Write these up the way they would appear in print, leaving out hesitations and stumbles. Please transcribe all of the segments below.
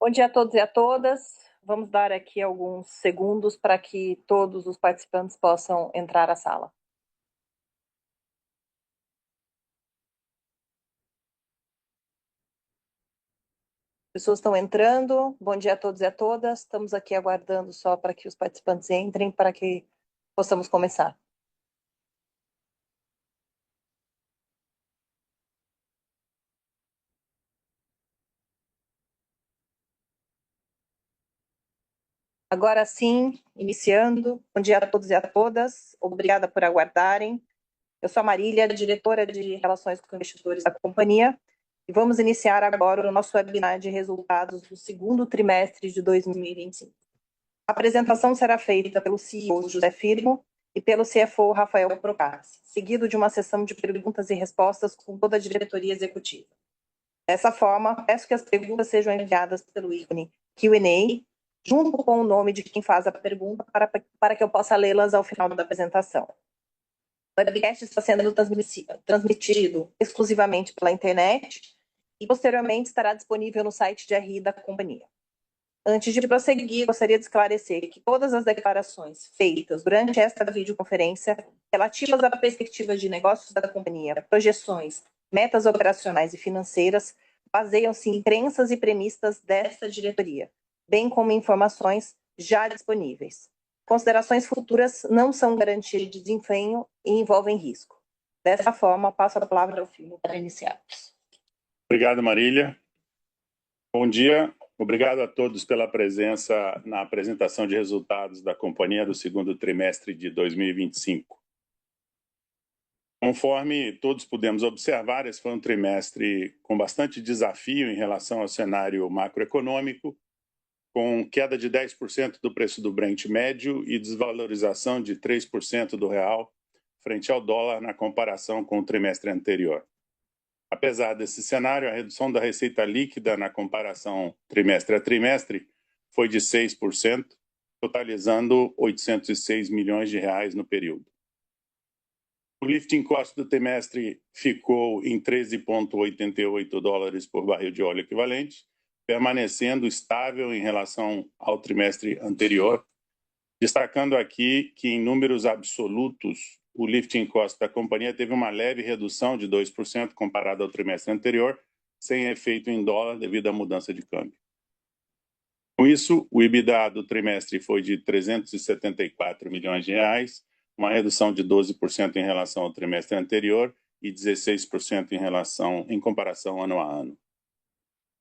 Bom dia a todos e a todas. Vamos dar aqui alguns segundos para que todos os participantes possam entrar à sala. Pessoas estão entrando. Bom dia a todos e a todas. Estamos aqui aguardando só para que os participantes entrem para que possamos começar. Agora sim, iniciando. Bom dia a todos e a todas. Obrigada por aguardarem. Eu sou a Marília, diretora de Relações com Investidores da companhia, e vamos iniciar agora o nosso webinar de resultados do segundo trimestre de 2025. A apresentação será feita pelo CEO José Firmo e pelo CFO Rafael Procassi, seguido de uma sessão de perguntas e respostas com toda a diretoria executiva. Dessa forma, peço que as perguntas sejam enviadas pelo ícone Q&A, junto com o nome de quem faz a pergunta, para que eu possa lê-las ao final da apresentação. O webcast está sendo transmitido exclusivamente pela internet e posteriormente estará disponível no site de RI da companhia. Antes de prosseguir, gostaria de esclarecer que todas as declarações feitas durante esta videoconferência relativas à perspectiva de negócios da companhia, projeções, metas operacionais e financeiras, baseiam-se em crenças e premissas desta diretoria, bem como informações já disponíveis. Considerações futuras não são garantia de desempenho e envolvem risco. Dessa forma, passo a palavra ao Firmo para iniciarmos. Obrigado, Marília. Bom dia. Obrigado a todos pela presença na apresentação de resultados da companhia do segundo trimestre de 2025. Conforme todos pudemos observar, esse foi um trimestre com bastante desafio em relação ao cenário macroeconômico, com queda de 10% do preço do Brent médio e desvalorização de 3% do real frente ao dólar na comparação com o trimestre anterior. Apesar desse cenário, a redução da receita líquida na comparação trimestre a trimestre foi de 6%, totalizando 806 milhões de reais no período. O lifting cost do trimestre ficou em $13,88 por barril de óleo equivalente, permanecendo estável em relação ao trimestre anterior, destacando aqui que em números absolutos o lifting cost da companhia teve uma leve redução de 2% comparado ao trimestre anterior, sem efeito em dólar devido à mudança de câmbio. Com isso, o EBITDA do trimestre foi de 374 milhões de reais, uma redução de 12% em relação ao trimestre anterior e 16% em comparação ano a ano.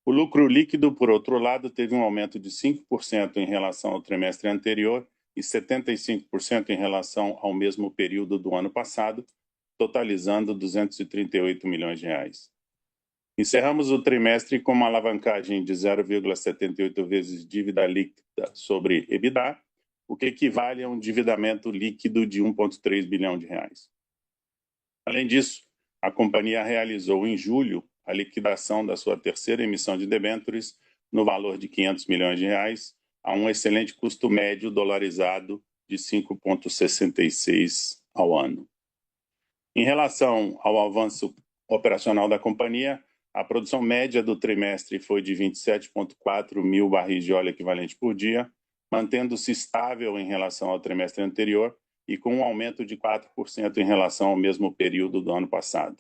O lucro líquido, por outro lado, teve um aumento de 5% em relação ao trimestre anterior e 75% em relação ao mesmo período do ano passado, totalizando 238 milhões de reais. Encerramos o trimestre com uma alavancagem de 0,78 vezes dívida líquida sobre EBITDA, o que equivale a um endividamento líquido de 1,3 bilhão de reais. Além disso, a companhia realizou em julho a liquidação da sua terceira emissão de debêntures no valor de 500 milhões de reais, a um excelente custo médio dolarizado de 5,66 ao ano. Em relação ao avanço operacional da companhia, a produção média do trimestre foi de 27,4 mil barris de óleo equivalente por dia, mantendo-se estável em relação ao trimestre anterior e com um aumento de 4% em relação ao mesmo período do ano passado.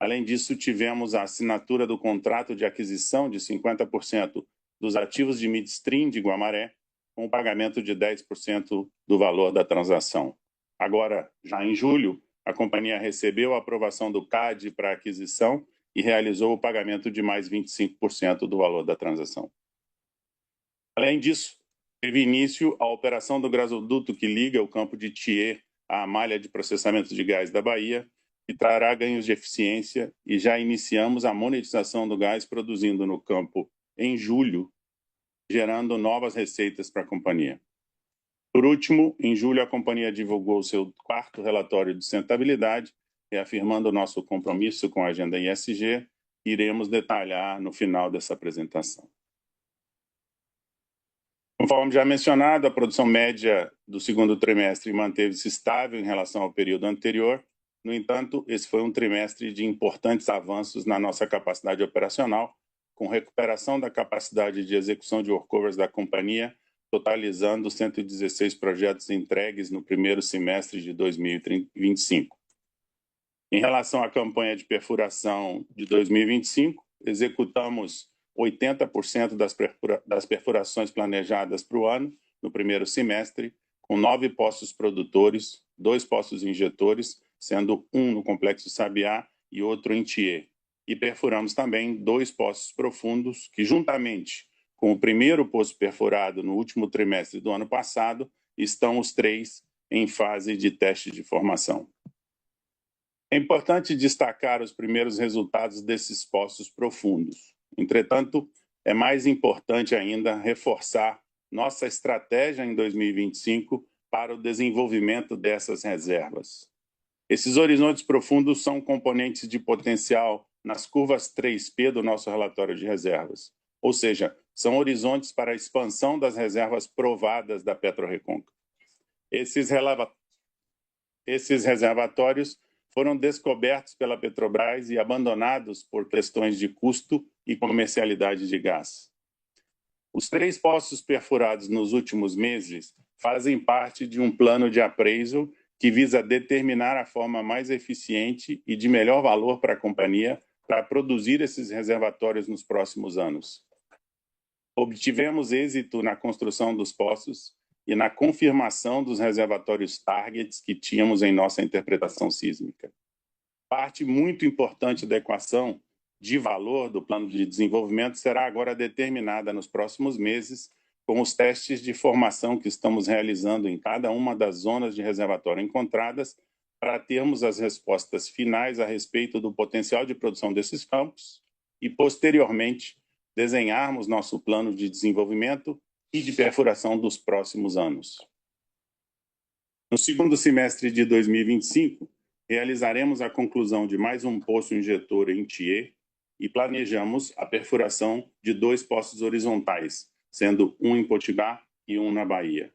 Além disso, tivemos a assinatura do contrato de aquisição de 50% dos ativos de midstream de Guamaré, com o pagamento de 10% do valor da transação. Agora, já em julho, a companhia recebeu a aprovação do CAD para a aquisição e realizou o pagamento de mais 25% do valor da transação. Além disso, teve início a operação do gasoduto que liga o campo de Thier à malha de processamento de gás da Bahia, que trará ganhos de eficiência, e já iniciamos a monetização do gás produzindo no campo em julho, gerando novas receitas para a companhia. Por último, em julho a companhia divulgou seu quarto relatório de sustentabilidade, reafirmando o nosso compromisso com a agenda ESG, que iremos detalhar no final dessa apresentação. Conforme já mencionado, a produção média do segundo trimestre manteve-se estável em relação ao período anterior. No entanto, esse foi um trimestre de importantes avanços na nossa capacidade operacional, com recuperação da capacidade de execução de workovers da companhia, totalizando 116 projetos entregues no primeiro semestre de 2025. Em relação à campanha de perfuração de 2025, executamos 80% das perfurações planejadas para o ano, no primeiro semestre, com 9 poços produtores, 2 poços injetores, sendo um no Complexo Sabiá e outro em Tiê. E perfuramos também 2 poços profundos, que juntamente com o primeiro poço perfurado no último trimestre do ano passado, estão os 3 em fase de teste de formação. É importante destacar os primeiros resultados desses poços profundos. Entretanto, é mais importante ainda reforçar nossa estratégia em 2025 para o desenvolvimento dessas reservas. Esses horizontes profundos são componentes de potencial nas curvas 3P do nosso relatório de reservas, ou seja, são horizontes para a expansão das reservas provadas da PetroRecôncavo. Esses reservatórios foram descobertos pela Petrobras e abandonados por questões de custo e comercialidade de gás. Os 3 poços perfurados nos últimos meses fazem parte de um plano de appraisal que visa determinar a forma mais eficiente e de melhor valor para a companhia para produzir esses reservatórios nos próximos anos. Obtivemos êxito na construção dos poços e na confirmação dos reservatórios targets que tínhamos em nossa interpretação sísmica. Parte muito importante da equação de valor do plano de desenvolvimento será agora determinada nos próximos meses com os testes de formação que estamos realizando em cada uma das zonas de reservatório encontradas para termos as respostas finais a respeito do potencial de produção desses campos e, posteriormente, desenharmos nosso plano de desenvolvimento e de perfuração dos próximos anos. No segundo semestre de 2025, realizaremos a conclusão de mais um poço injetor em Tiê e planejamos a perfuração de 2 poços horizontais, sendo um em Potiguar e um na Bahia.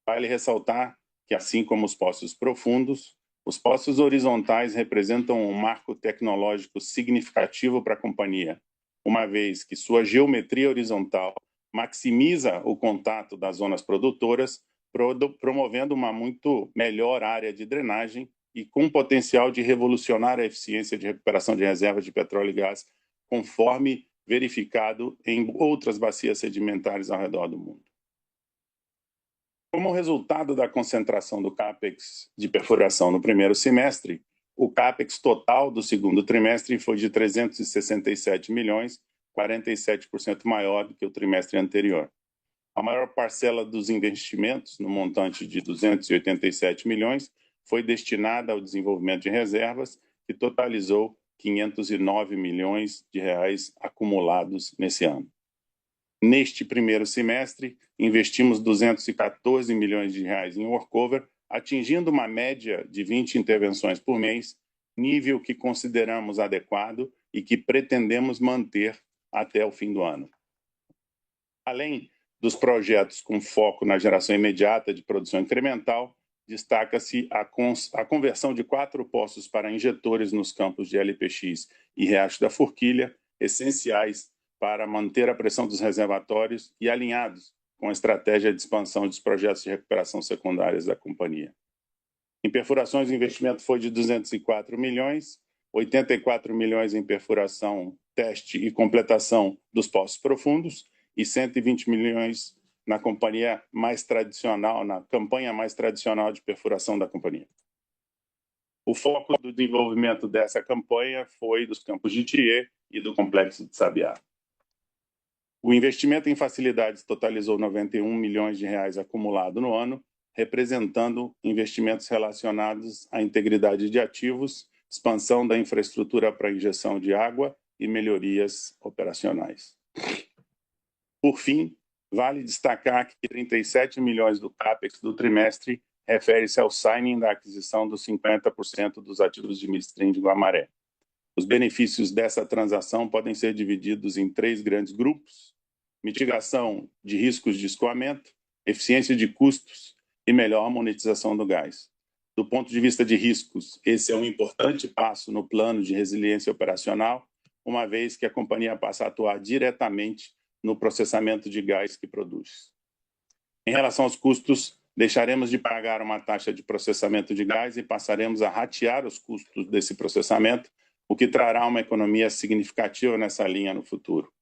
Vale ressaltar que, assim como os poços profundos, os poços horizontais representam um marco tecnológico significativo para a companhia, uma vez que sua geometria horizontal maximiza o contato das zonas produtoras, promovendo uma muito melhor área de drenagem e com potencial de revolucionar a eficiência de recuperação de reservas de petróleo e gás, conforme verificado em outras bacias sedimentares ao redor do mundo. Como resultado da concentração do CAPEX de perfuração no primeiro semestre, o CAPEX total do segundo trimestre foi de 367 milhões, 47% maior do que o trimestre anterior. A maior parcela dos investimentos, no montante de 287 milhões, foi destinada ao desenvolvimento de reservas, que totalizou 509 milhões de reais acumulados nesse ano. Neste primeiro semestre, investimos 214 milhões de reais em workover, atingindo uma média de 20 intervenções por mês, nível que consideramos adequado e que pretendemos manter até o fim do ano. Além dos projetos com foco na geração imediata de produção incremental, destaca-se a conversão de 4 poços para injetores nos campos de LPX e Riacho da Forquilha, essenciais para manter a pressão dos reservatórios e alinhados com a estratégia de expansão dos projetos de recuperação secundárias da companhia. Em perfurações, o investimento foi de 204 milhões, 84 milhões em perfuração, teste e completação dos poços profundos e 120 milhões na campanha mais tradicional de perfuração da companhia. O foco do desenvolvimento dessa campanha foi dos campos de Tiê e do Complexo de Sabiá. O investimento em facilidades totalizou 91 milhões de reais acumulado no ano, representando investimentos relacionados à integridade de ativos, expansão da infraestrutura para injeção de água e melhorias operacionais. Por fim, vale destacar que 37 milhões do CAPEX do trimestre refere-se ao signing da aquisição dos 50% dos ativos de midstream de Guamaré. Os benefícios dessa transação podem ser divididos em 3 grandes grupos: mitigação de riscos de escoamento, eficiência de custos e melhor monetização do gás. Do ponto de vista de riscos, esse é um importante passo no plano de resiliência operacional, uma vez que a companhia passa a atuar diretamente no processamento de gás que produz. Em relação aos custos, deixaremos de pagar uma taxa de processamento de gás e passaremos a ratear os custos desse processamento, o que trará uma economia significativa nessa linha no futuro.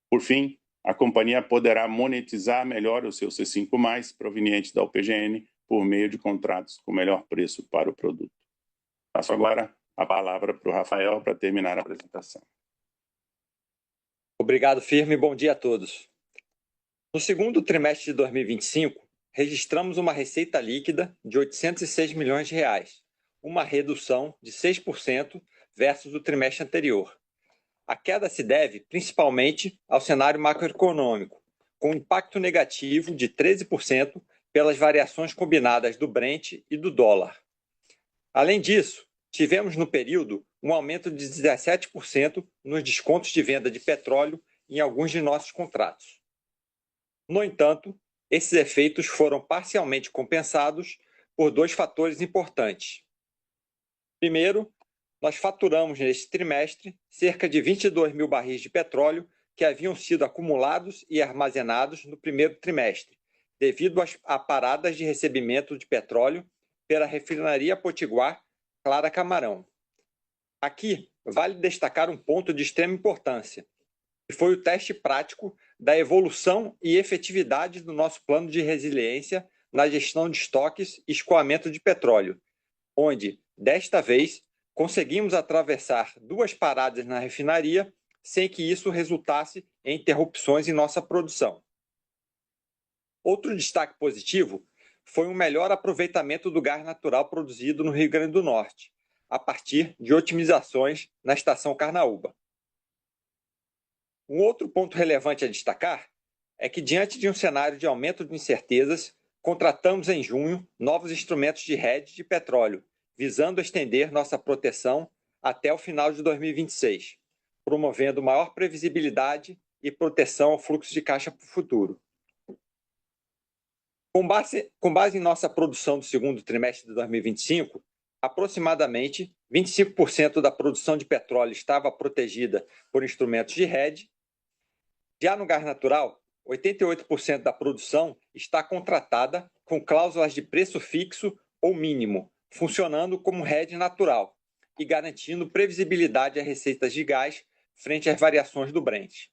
Por fim, a companhia poderá monetizar melhor o seu C5+, proveniente da UPGN, por meio de contratos com melhor preço para o produto. Passo agora a palavra para o Rafael para terminar a apresentação. Obrigado, Firmo, e bom dia a todos. No segundo trimestre de 2025, registramos uma receita líquida de R$ 806 milhões, uma redução de 6% versus o trimestre anterior. A queda se deve principalmente ao cenário macroeconômico, com impacto negativo de 13% pelas variações combinadas do Brent e do dólar. Além disso, tivemos no período um aumento de 17% nos descontos de venda de petróleo em alguns de nossos contratos. No entanto, esses efeitos foram parcialmente compensados por dois fatores importantes. Primeiro, nós faturamos neste trimestre cerca de 22 mil barris de petróleo que haviam sido acumulados e armazenados no primeiro trimestre, devido a paradas de recebimento de petróleo pela refinaria Potiguar Clara Camarão. Aqui, vale destacar um ponto de extrema importância, que foi o teste prático da evolução e efetividade do nosso plano de resiliência na gestão de estoques e escoamento de petróleo, onde, desta vez, conseguimos atravessar duas paradas na refinaria sem que isso resultasse em interrupções em nossa produção. Outro destaque positivo foi um melhor aproveitamento do gás natural produzido no Rio Grande do Norte, a partir de otimizações na estação Carnaúba. Um outro ponto relevante a destacar é que, diante de um cenário de aumento de incertezas, contratamos em junho novos instrumentos de hedge de petróleo, visando estender nossa proteção até o final de 2026, promovendo maior previsibilidade e proteção ao fluxo de caixa para o futuro. Com base em nossa produção do segundo trimestre de 2025, aproximadamente 25% da produção de petróleo estava protegida por instrumentos de hedge. Já no gás natural, 88% da produção está contratada com cláusulas de preço fixo ou mínimo, funcionando como hedge natural e garantindo previsibilidade às receitas de gás frente às variações do Brent.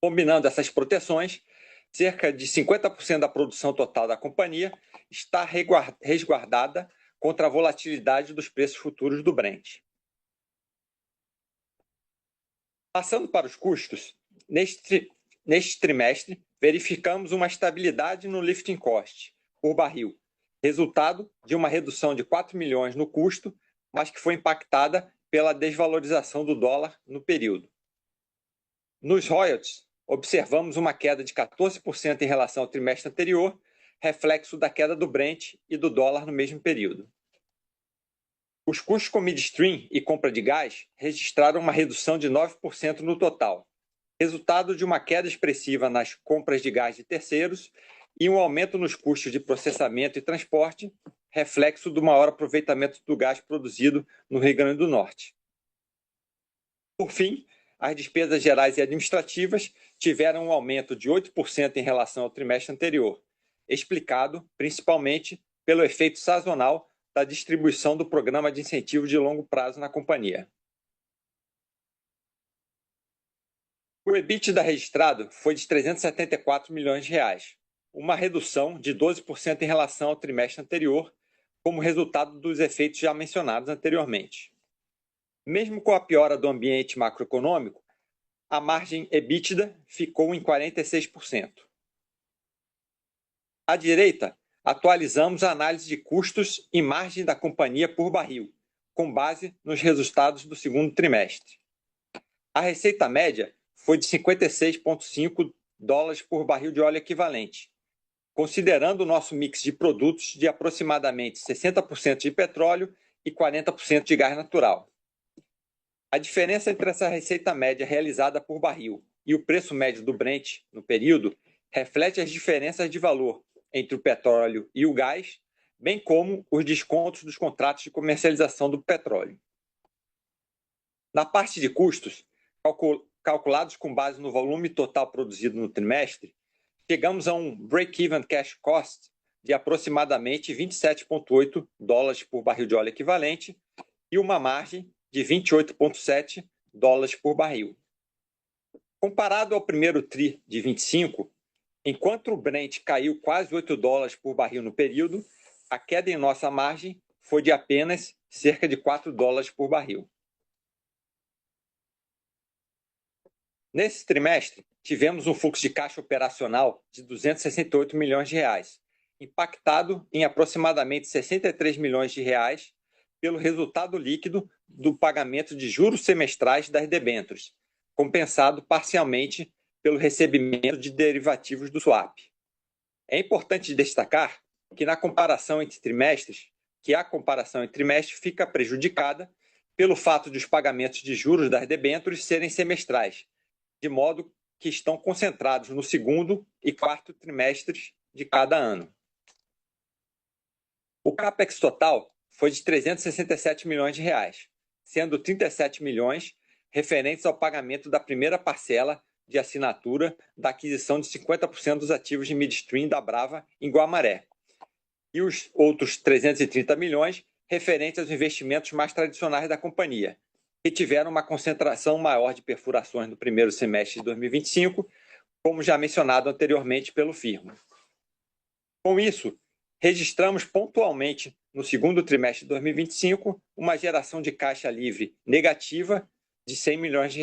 Combinando essas proteções, cerca de 50% da produção total da companhia está resguardada contra a volatilidade dos preços futuros do Brent. Passando para os custos, neste trimestre, verificamos uma estabilidade no lifting cost por barril, resultado de uma redução de 4 milhões no custo, mas que foi impactada pela desvalorização do dólar no período. Nos royalties, observamos uma queda de 14% em relação ao trimestre anterior, reflexo da queda do Brent e do dólar no mesmo período. Os custos com midstream e compra de gás registraram uma redução de 9% no total, resultado de uma queda expressiva nas compras de gás de terceiros e um aumento nos custos de processamento e transporte, reflexo do maior aproveitamento do gás produzido no Rio Grande do Norte. Por fim, as despesas gerais e administrativas tiveram um aumento de 8% em relação ao trimestre anterior, explicado principalmente pelo efeito sazonal da distribuição do programa de incentivo de longo prazo na companhia. O EBITDA registrado foi de R$ 374 milhões, uma redução de 12% em relação ao trimestre anterior, como resultado dos efeitos já mencionados anteriormente. Mesmo com a piora do ambiente macroeconômico, a margem EBITDA ficou em 46%. À direita, atualizamos a análise de custos e margem da companhia por barril, com base nos resultados do segundo trimestre. A receita média foi de 56,5 dólares por barril de óleo equivalente, considerando o nosso mix de produtos de aproximadamente 60% de petróleo e 40% de gás natural. A diferença entre essa receita média realizada por barril e o preço médio do Brent no período reflete as diferenças de valor entre o petróleo e o gás, bem como os descontos dos contratos de comercialização do petróleo. Na parte de custos, calculados com base no volume total produzido no trimestre, chegamos a um break-even cash cost de aproximadamente $27,8 por barril de óleo equivalente e uma margem de $28,7 por barril. Comparado ao primeiro TRI de 25, enquanto o Brent caiu quase $8 por barril no período, a queda em nossa margem foi de apenas cerca de $4 por barril. Nesse trimestre, tivemos um fluxo de caixa operacional de R$268 milhões, impactado em aproximadamente R$63 milhões pelo resultado líquido do pagamento de juros semestrais das debêntures, compensado parcialmente pelo recebimento de derivativos do swap. É importante destacar que a comparação entre trimestres fica prejudicada pelo fato de os pagamentos de juros das debêntures serem semestrais, de modo que estão concentrados no segundo e quarto trimestres de cada ano. O CAPEX total foi de R$367 milhões, sendo 37 milhões referentes ao pagamento da primeira parcela de assinatura da aquisição de 50% dos ativos de midstream da Brava em Guamaré, e os outros 330 milhões referentes aos investimentos mais tradicionais da companhia, que tiveram uma concentração maior de perfurações no primeiro semestre de 2025, como já mencionado anteriormente pelo Firmo. Com isso, registramos pontualmente, no segundo trimestre de 2025, uma geração de caixa livre negativa de R$100 milhões.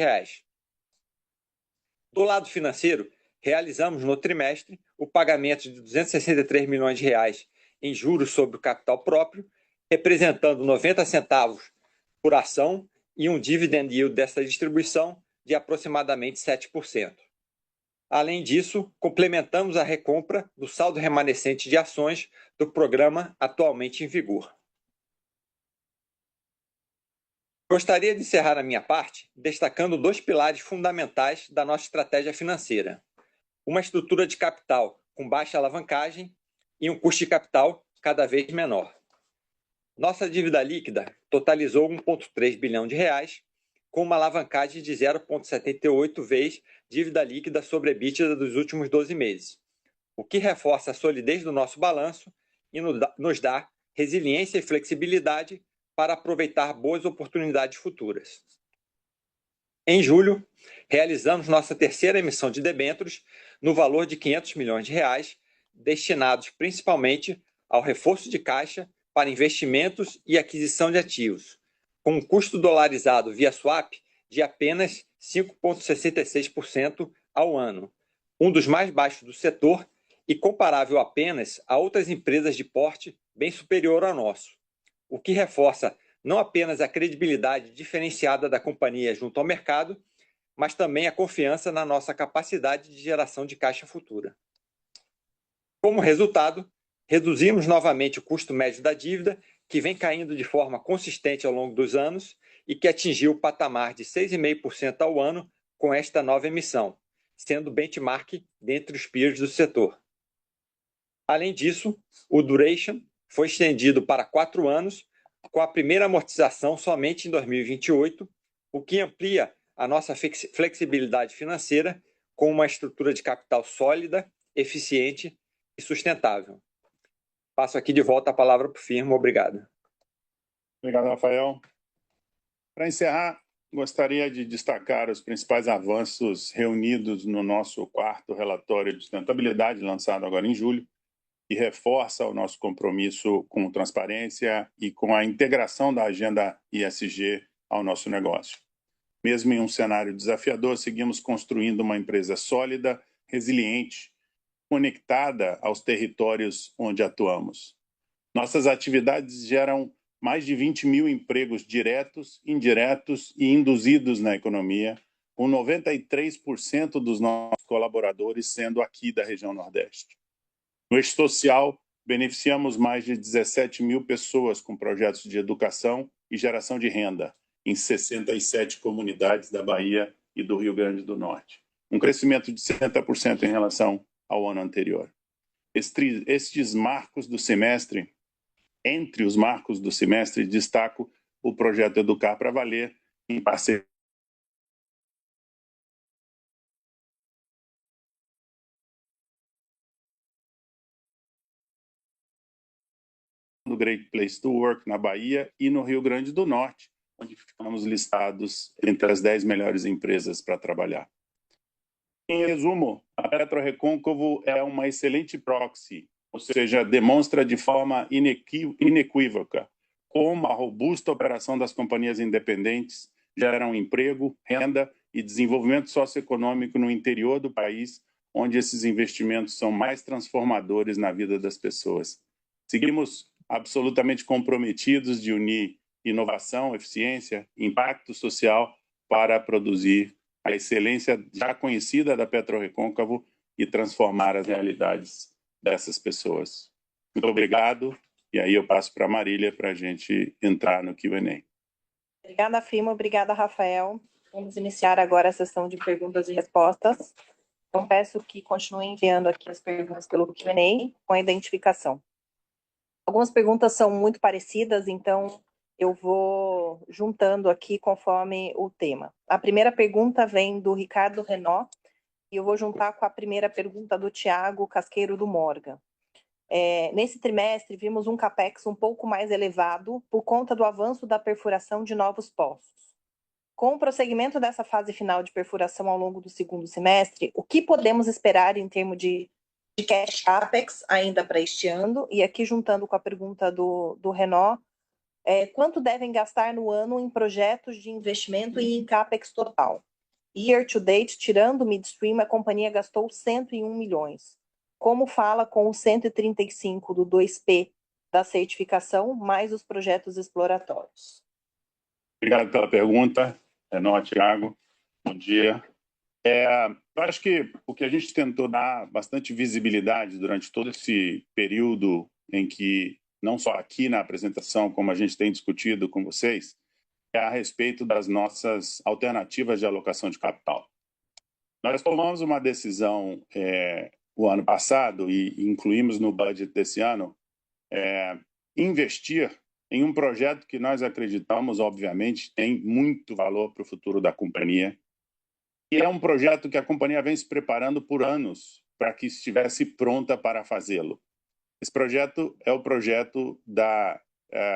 Do lado financeiro, realizamos no trimestre o pagamento de R$263 milhões em juros sobre o capital próprio, representando 90 centavos por ação e um dividend yield dessa distribuição de aproximadamente 7%. Além disso, complementamos a recompra do saldo remanescente de ações do programa atualmente em vigor. Gostaria de encerrar a minha parte destacando dois pilares fundamentais da nossa estratégia financeira: uma estrutura de capital com baixa alavancagem e um custo de capital cada vez menor. Nossa dívida líquida totalizou R$1,3 bilhão, com uma alavancagem de 0,78 vezes dívida líquida sobre EBITDA dos últimos 12 meses, o que reforça a solidez do nosso balanço e nos dá resiliência e flexibilidade para aproveitar boas oportunidades futuras. Em julho, realizamos nossa terceira emissão de debêntures no valor de R$500 milhões, destinados principalmente ao reforço de caixa para investimentos e aquisição de ativos, com um custo dolarizado via swap de apenas 5,66% ao ano, um dos mais baixos do setor e comparável apenas a outras empresas de porte bem superior ao nosso, o que reforça não apenas a credibilidade diferenciada da companhia junto ao mercado, mas também a confiança na nossa capacidade de geração de caixa futura. Como resultado, reduzimos novamente o custo médio da dívida, que vem caindo de forma consistente ao longo dos anos e que atingiu o patamar de 6,5% ao ano com esta nova emissão, sendo benchmark dentre os peers do setor. Além disso, o duration foi estendido para 4 anos, com a primeira amortização somente em 2028, o que amplia a nossa flexibilidade financeira com uma estrutura de capital sólida, eficiente e sustentável. Passo aqui de volta a palavra para o Firmo. Obrigado. Obrigado, Rafael. Para encerrar, gostaria de destacar os principais avanços reunidos no nosso quarto relatório de sustentabilidade, lançado agora em julho, que reforça o nosso compromisso com transparência e com a integração da agenda ESG ao nosso negócio. Mesmo em um cenário desafiador, seguimos construindo uma empresa sólida, resiliente, conectada aos territórios onde atuamos. Nossas atividades geram mais de 20 mil empregos diretos, indiretos e induzidos na economia, com 93% dos nossos colaboradores sendo aqui da região Nordeste. No eixo social, beneficiamos mais de 17 mil pessoas com projetos de educação e geração de renda em 67 comunidades da Bahia e do Rio Grande do Norte, um crescimento de 60% em relação ao ano anterior. Estes marcos do semestre, entre os marcos do semestre, destaco o projeto Educar para Valer, em parceria do Great Place to Work na Bahia e no Rio Grande do Norte, onde ficamos listados entre as 10 melhores empresas para trabalhar. Em resumo, a PetroRecôncavo é uma excelente proxy, ou seja, demonstra de forma inequívoca como a robusta operação das companhias independentes geram emprego, renda e desenvolvimento socioeconômico no interior do país, onde esses investimentos são mais transformadores na vida das pessoas. Seguimos absolutamente comprometidos de unir inovação, eficiência, impacto social para produzir a excelência já conhecida da PetroRecôncavo e transformar as realidades dessas pessoas. Muito obrigado. E aí eu passo para a Marília para a gente entrar no Q&A. Obrigada, Firmo. Obrigada, Rafael. Vamos iniciar agora a sessão de perguntas e respostas. Então, peço que continuem enviando aqui as perguntas pelo Q&A com a identificação. Algumas perguntas são muito parecidas, então eu vou juntando aqui conforme o tema. A primeira pergunta vem do Ricardo Renault e eu vou juntar com a primeira pergunta do Tiago Casqueiro do Morgan. Nesse trimestre, vimos um CAPEX um pouco mais elevado por conta do avanço da perfuração de novos poços. Com o prosseguimento dessa fase final de perfuração ao longo do segundo semestre, o que podemos esperar em termos de cash CAPEX ainda para este ano? E aqui, juntando com a pergunta do Renault, quanto devem gastar no ano em projetos de investimento e em CAPEX total? Year to date, tirando o midstream, a companhia gastou 101 milhões. Como fala com os 135 do 2P da certificação, mais os projetos exploratórios? Obrigado pela pergunta, Renault, Thiago. Bom dia. Eu acho que o que a gente tentou dar bastante visibilidade durante todo esse período em que, não só aqui na apresentação, como a gente tem discutido com vocês, é a respeito das nossas alternativas de alocação de capital. Nós tomamos uma decisão o ano passado e incluímos no budget desse ano investir em um projeto que nós acreditamos, obviamente, tem muito valor para o futuro da companhia. E é um projeto que a companhia vem se preparando por anos para que estivesse pronta para fazê-lo. Esse projeto é o projeto da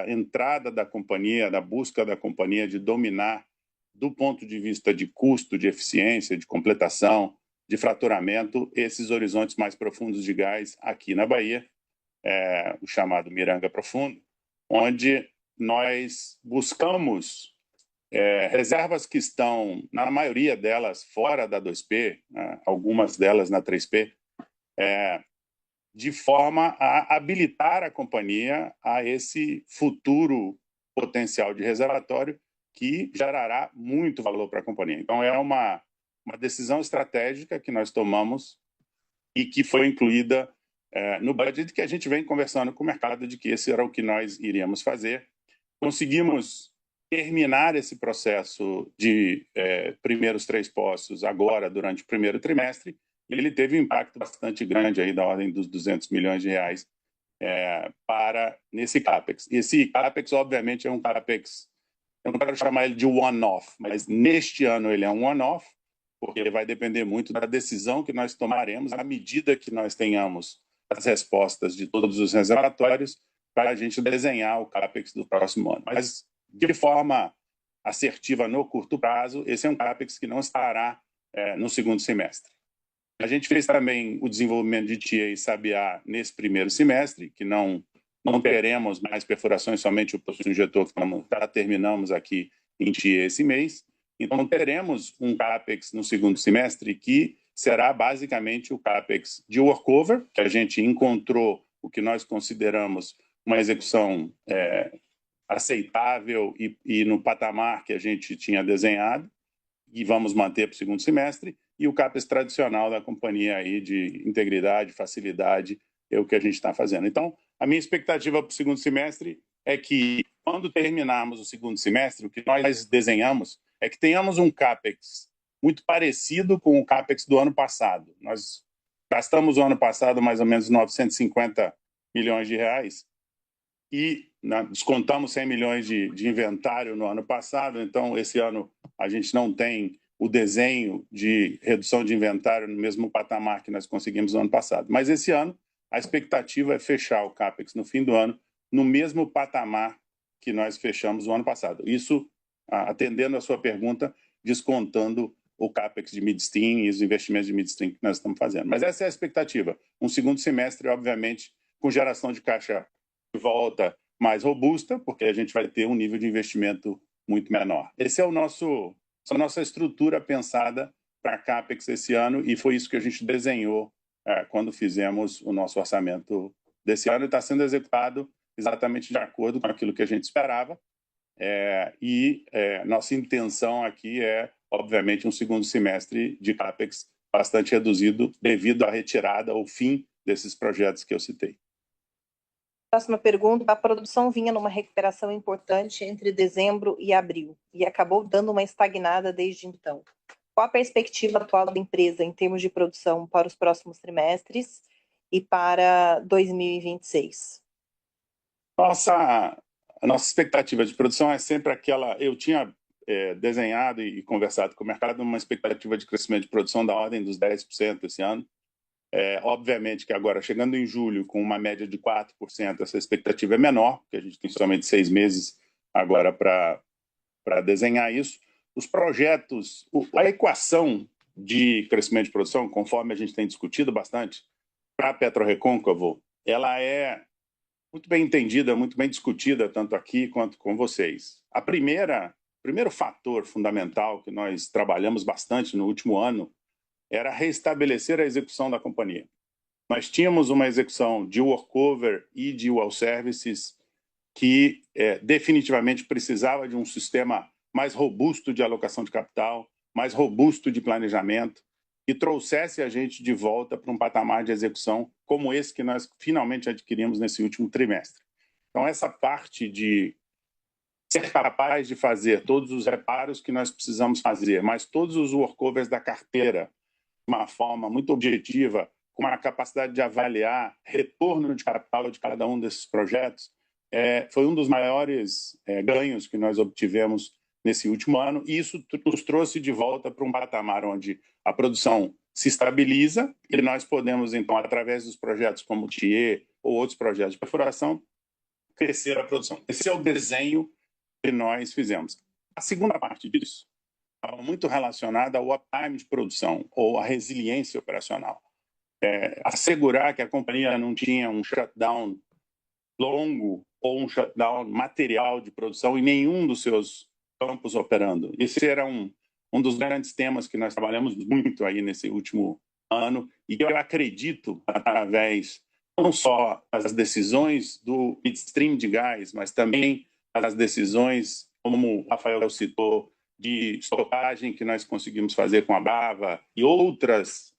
entrada da companhia, da busca da companhia de dominar, do ponto de vista de custo, de eficiência, de completação, de fraturamento, esses horizontes mais profundos de gás aqui na Bahia, o chamado Miranga Profundo, onde nós buscamos reservas que estão, na maioria delas, fora da 2P, algumas delas na 3P, de forma a habilitar a companhia a esse futuro potencial de reservatório que gerará muito valor para a companhia. Então, é uma decisão estratégica que nós tomamos e que foi incluída no budget, que a gente vem conversando com o mercado de que esse era o que nós iríamos fazer. Conseguimos terminar esse processo de primeiros 3 poços agora, durante o primeiro trimestre, e ele teve um impacto bastante grande, aí, da ordem dos 200 milhões de reais nesse CAPEX. Esse CAPEX, obviamente, é um CAPEX, eu não quero chamar ele de one-off, mas neste ano ele é um one-off, porque ele vai depender muito da decisão que nós tomaremos à medida que nós tenhamos as respostas de todos os reservatórios para a gente desenhar o CAPEX do próximo ano. Mas, de forma assertiva no curto prazo, esse é um CAPEX que não estará no segundo semestre. A gente fez também o desenvolvimento de TIA e Sabiá nesse primeiro semestre, que não teremos mais perfurações, somente o poço injetor que já terminamos aqui em TIA esse mês. Então, teremos um CAPEX no segundo semestre que será basicamente o CAPEX de workover, que a gente encontrou o que nós consideramos uma execução aceitável e no patamar que a gente tinha desenhado, e vamos manter para o segundo semestre, e o CAPEX tradicional da companhia aí de integridade, facilidade, é o que a gente está fazendo. Então, a minha expectativa para o segundo semestre é que, quando terminarmos o segundo semestre, o que nós desenhamos é que tenhamos um CAPEX muito parecido com o CAPEX do ano passado. Nós gastamos o ano passado mais ou menos 950 milhões de reais, e descontamos 100 milhões de inventário no ano passado, então esse ano a gente não tem o desenho de redução de inventário no mesmo patamar que nós conseguimos no ano passado. Mas esse ano a expectativa é fechar o CAPEX no fim do ano no mesmo patamar que nós fechamos no ano passado. Isso, atendendo a sua pergunta, descontando o CAPEX de midstream e os investimentos de midstream que nós estamos fazendo. Mas essa é a expectativa. Um segundo semestre, obviamente, com geração de caixa de volta mais robusta, porque a gente vai ter um nível de investimento muito menor. Essa é a nossa estrutura pensada para a CAPEX esse ano, e foi isso que a gente desenhou quando fizemos o nosso orçamento desse ano, e está sendo executado exatamente de acordo com aquilo que a gente esperava. Nossa intenção aqui é, obviamente, um segundo semestre de CAPEX bastante reduzido devido à retirada ou fim desses projetos que eu citei. Próxima pergunta. A produção vinha numa recuperação importante entre dezembro e abril e acabou dando uma estagnada desde então. Qual a perspectiva atual da empresa em termos de produção para os próximos trimestres e para 2026? A nossa expectativa de produção é sempre aquela... Eu tinha desenhado e conversado com o mercado uma expectativa de crescimento de produção da ordem dos 10% esse ano. Obviamente que agora, chegando em julho, com uma média de 4%, essa expectativa é menor, porque a gente tem somente 6 meses agora para desenhar isso. Os projetos, a equação de crescimento de produção, conforme a gente tem discutido bastante, para a PetroRecôncavo, ela é muito bem entendida, muito bem discutida, tanto aqui quanto com vocês. O primeiro fator fundamental que nós trabalhamos bastante no último ano era restabelecer a execução da companhia. Nós tínhamos uma execução de workover e de well services que definitivamente precisava de um sistema mais robusto de alocação de capital, mais robusto de planejamento, que trouxesse a gente de volta para um patamar de execução como esse que nós finalmente adquirimos nesse último trimestre. Então, essa parte de ser capaz de fazer todos os reparos que nós precisamos fazer, mas todos os workovers da carteira, de uma forma muito objetiva, com uma capacidade de avaliar retorno de capital de cada um desses projetos, foi um dos maiores ganhos que nós obtivemos nesse último ano, e isso nos trouxe de volta para um patamar onde a produção se estabiliza e nós podemos, então, através dos projetos como o TIE ou outros projetos de perfuração, crescer a produção. Esse é o desenho que nós fizemos. A segunda parte disso estava muito relacionada ao uptime de produção ou à resiliência operacional. Assegurar que a companhia não tinha um shutdown longo ou um shutdown material de produção em nenhum dos seus campos operando. Esse era um dos grandes temas que nós trabalhamos muito aí nesse último ano e que eu acredito, através não só das decisões do midstream de gás, mas também das decisões, como o Rafael citou, de estocagem que nós conseguimos fazer com a Brava e outros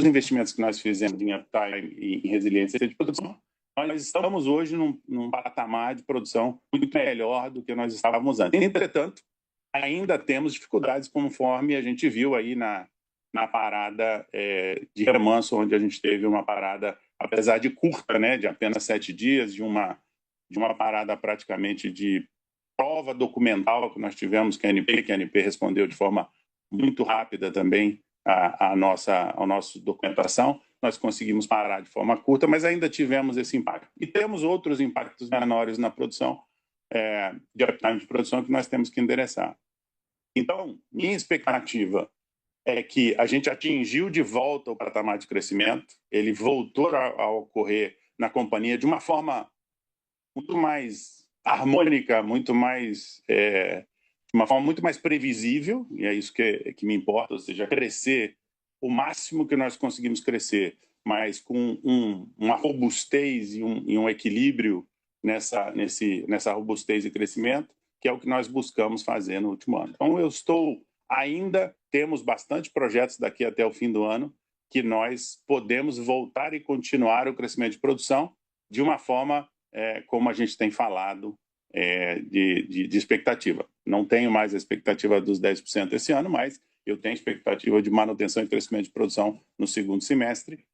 investimentos que nós fizemos em uptime e em resiliência de produção. Nós estamos hoje num patamar de produção muito melhor do que nós estávamos antes. Entretanto, ainda temos dificuldades, conforme a gente viu aí na parada de Remanso, onde a gente teve uma parada, apesar de curta, né, de apenas 7 dias, de uma parada praticamente de prova documental que nós tivemos com a ANP, que a ANP respondeu de forma muito rápida também a nossa documentação. Nós conseguimos parar de forma curta, mas ainda tivemos esse impacto. E temos outros impactos menores na produção, de uptime de produção, que nós temos que endereçar. Então, minha expectativa é que a gente atingiu de volta o patamar de crescimento, ele voltou a ocorrer na companhia de uma forma muito mais harmônica, muito mais, de uma forma muito mais previsível, e é isso que me importa, ou seja, crescer o máximo que nós conseguimos crescer, mas com uma robustez e um equilíbrio nessa robustez e crescimento, que é o que nós buscamos fazer no último ano. Então, temos bastante projetos daqui até o fim do ano que nós podemos voltar e continuar o crescimento de produção de uma forma como a gente tem falado de expectativa. Não tenho mais a expectativa dos 10% esse ano, mas eu tenho expectativa de manutenção e crescimento de produção no segundo semestre,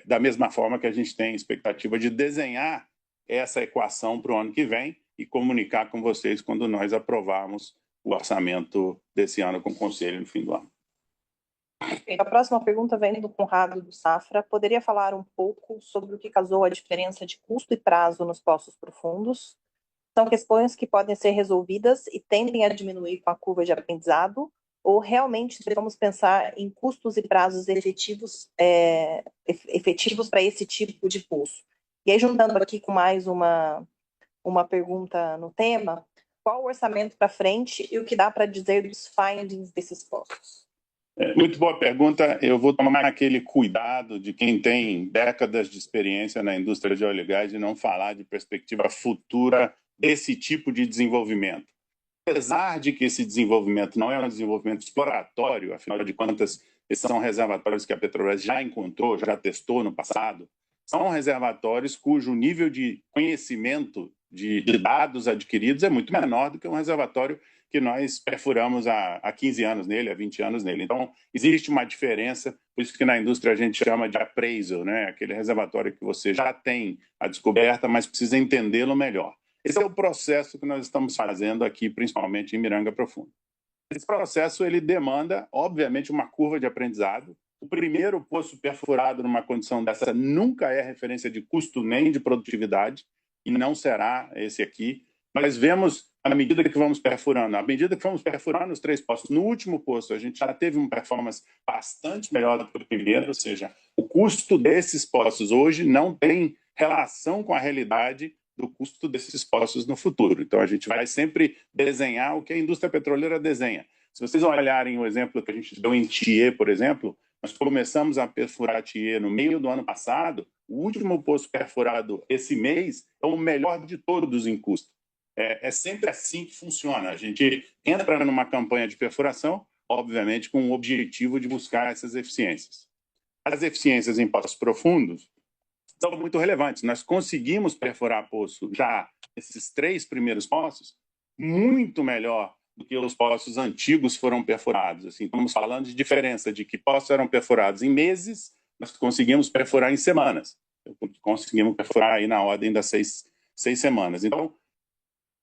da mesma forma que a gente tem expectativa de desenhar essa equação para o ano que vem e comunicar com vocês quando nós aprovarmos o orçamento desse ano com o Conselho no fim do ano. A próxima pergunta vem do Conrado do Safra. Poderia falar um pouco sobre o que causou a diferença de custo e prazo nos poços profundos? São questões que podem ser resolvidas e tendem a diminuir com a curva de aprendizado? Ou realmente devemos pensar em custos e prazos efetivos para esse tipo de poço? E aí, juntando aqui com mais uma pergunta no tema, qual o orçamento para frente e o que dá para dizer dos findings desses poços? Muito boa pergunta. Eu vou tomar aquele cuidado de quem tem décadas de experiência na indústria de óleo e gás de não falar de perspectiva futura desse tipo de desenvolvimento. Apesar de que esse desenvolvimento não é um desenvolvimento exploratório, afinal de contas, esses são reservatórios que a Petrobras já encontrou, já testou no passado, são reservatórios cujo nível de conhecimento de dados adquiridos é muito menor do que um reservatório que nós perfuramos há 15 anos nele, há 20 anos nele. Então, existe uma diferença, por isso que na indústria a gente chama de appraisal, né? Aquele reservatório que você já tem a descoberta, mas precisa entendê-lo melhor. Esse é o processo que nós estamos fazendo aqui, principalmente em Miranga Profundo. Esse processo ele demanda, obviamente, uma curva de aprendizado. O primeiro poço perfurado numa condição dessa nunca é referência de custo nem de produtividade, e não será esse aqui. Nós vemos, à medida que vamos perfurando os 3 poços, no último poço a gente já teve uma performance bastante melhor do que o primeiro, ou seja, o custo desses poços hoje não tem relação com a realidade do custo desses poços no futuro. Então, a gente vai sempre desenhar o que a indústria petroleira desenha. Se vocês olharem o exemplo que a gente deu em Thier, por exemplo, nós começamos a perfurar Thier no meio do ano passado, o último poço perfurado esse mês é o melhor de todos em custo. É sempre assim que funciona. A gente entra numa campanha de perfuração, obviamente, com o objetivo de buscar essas eficiências. As eficiências em poços profundos são muito relevantes. Nós conseguimos perfurar poço já, esses 3 primeiros poços, muito melhor do que os poços antigos foram perfurados. Assim, estamos falando de diferença de que poços eram perfurados em meses, nós conseguimos perfurar em semanas. Conseguimos perfurar aí na ordem das 6 semanas. Então,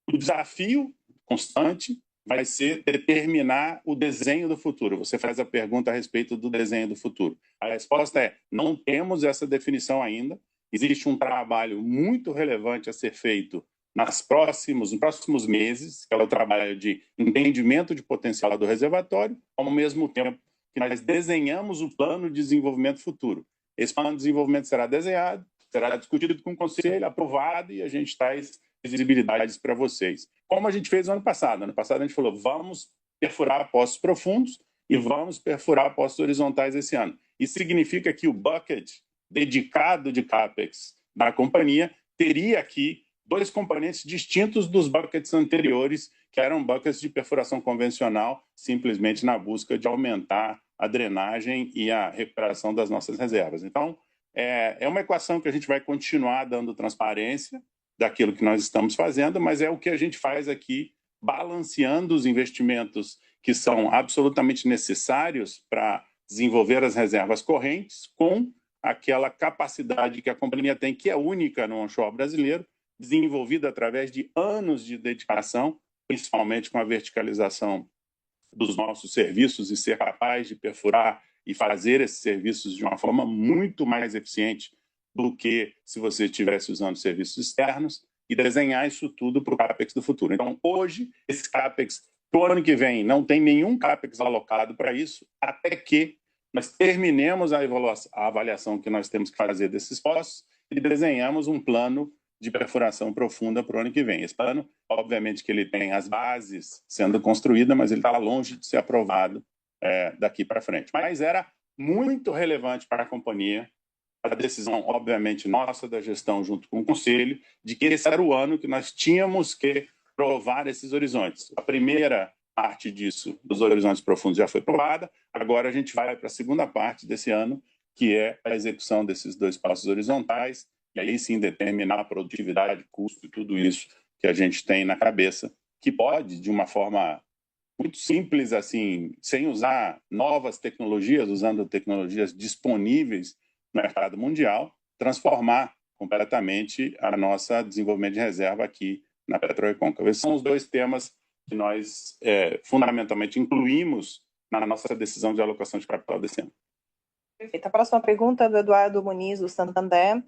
o desafio constante vai ser determinar o desenho do futuro. Você faz a pergunta a respeito do desenho do futuro. A resposta é: não temos essa definição ainda. Existe um trabalho muito relevante a ser feito nos próximos meses, que é o trabalho de entendimento de potencial do reservatório, ao mesmo tempo que nós desenhamos o plano de desenvolvimento futuro. Esse plano de desenvolvimento será desenhado, será discutido com o Conselho, aprovado, e a gente traz visibilidades para vocês. Como a gente fez no ano passado. No ano passado a gente falou, vamos perfurar poços profundos e vamos perfurar poços horizontais esse ano. Isso significa que o bucket dedicado de CAPEX da companhia teria aqui 2 componentes distintos dos buckets anteriores, que eram buckets de perfuração convencional, simplesmente na busca de aumentar a drenagem e a recuperação das nossas reservas. Então, é uma equação que a gente vai continuar dando transparência daquilo que nós estamos fazendo, mas é o que a gente faz aqui, balanceando os investimentos que são absolutamente necessários para desenvolver as reservas correntes com aquela capacidade que a companhia tem, que é única no onshore brasileiro, desenvolvida através de anos de dedicação, principalmente com a verticalização dos nossos serviços e ser capaz de perfurar e fazer esses serviços de uma forma muito mais eficiente do que se você estivesse usando serviços externos e desenhar isso tudo para o CAPEX do futuro. Então, hoje, esse CAPEX, para o ano que vem, não tem nenhum CAPEX alocado para isso, até que nós terminemos a avaliação que nós temos que fazer desses poços e desenhamos um plano de perfuração profunda para o ano que vem. Esse plano, obviamente que ele tem as bases sendo construídas, mas ele está longe de ser aprovado daqui para frente. Mas era muito relevante para a companhia a decisão, obviamente, nossa da gestão junto com o Conselho, de que esse era o ano que nós tínhamos que provar esses horizontes. A primeira parte disso, dos horizontes profundos, já foi provada, agora a gente vai para a segunda parte desse ano, que é a execução desses 2 passos horizontais, e aí sim determinar a produtividade, custo e tudo isso que a gente tem na cabeça, que pode, de uma forma muito simples, assim, sem usar novas tecnologias, usando tecnologias disponíveis no mercado mundial, transformar completamente a nossa desenvolvimento de reserva aqui na PetroRecôncavo. Esses são os dois temas que nós fundamentalmente incluímos na nossa decisão de alocação de capital desse ano. Perfeito. A próxima pergunta é do Eduardo Muniz, do Santander.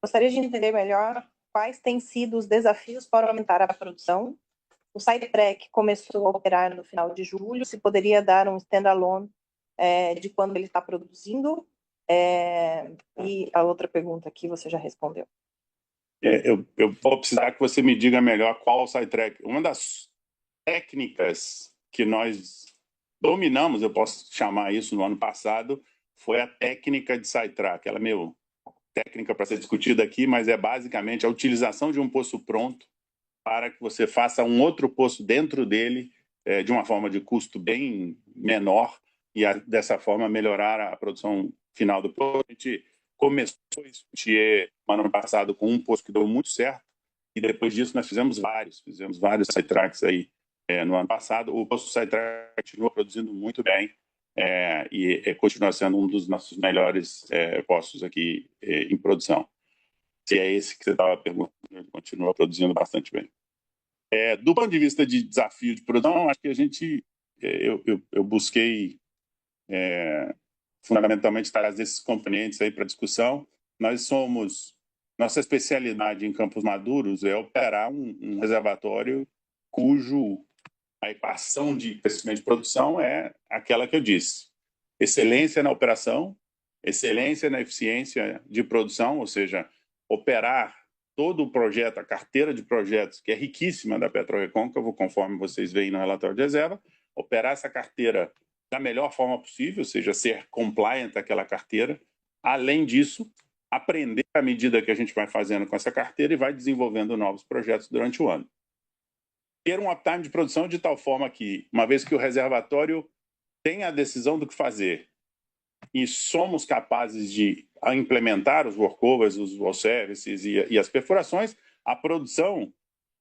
Gostaria de entender melhor quais têm sido os desafios para aumentar a produção. O Sidetrack começou a operar no final de julho. Se poderia dar um standalone de quando ele está produzindo? E a outra pergunta aqui você já respondeu. Eu vou precisar que você me diga melhor qual o Sidetrack. Uma das técnicas que nós dominamos, eu posso chamar isso, no ano passado, foi a técnica de Sidetrack. Ela é meio técnica para ser discutida aqui, mas é basicamente a utilização de um poço pronto para que você faça um outro poço dentro dele de uma forma de custo bem menor e dessa forma melhorar a produção final do poço. A gente começou isso no ano passado com um poço que deu muito certo e depois disso nós fizemos vários Sidetracks aí no ano passado. O poço Sidetrack continua produzindo muito bem e continua sendo um dos nossos melhores poços aqui em produção. Se é esse que você estava perguntando, ele continua produzindo bastante bem. Do ponto de vista de desafio de produção, acho que eu busquei fundamentalmente trazer esses componentes aí para discussão. Nossa especialidade em Campos Maduros é operar um reservatório cujo a equação de crescimento de produção é aquela que eu disse: excelência na operação, excelência na eficiência de produção, ou seja, operar todo o projeto, a carteira de projetos, que é riquíssima da PetroRecôncavo, conforme vocês veem no relatório de reserva, operar essa carteira da melhor forma possível, ou seja, ser compliant àquela carteira. Além disso, aprender à medida que a gente vai fazendo com essa carteira e vai desenvolvendo novos projetos durante o ano. Ter um uptime de produção de tal forma que, uma vez que o reservatório tem a decisão do que fazer e somos capazes de implementar os workovers, os well services e as perfurações, a produção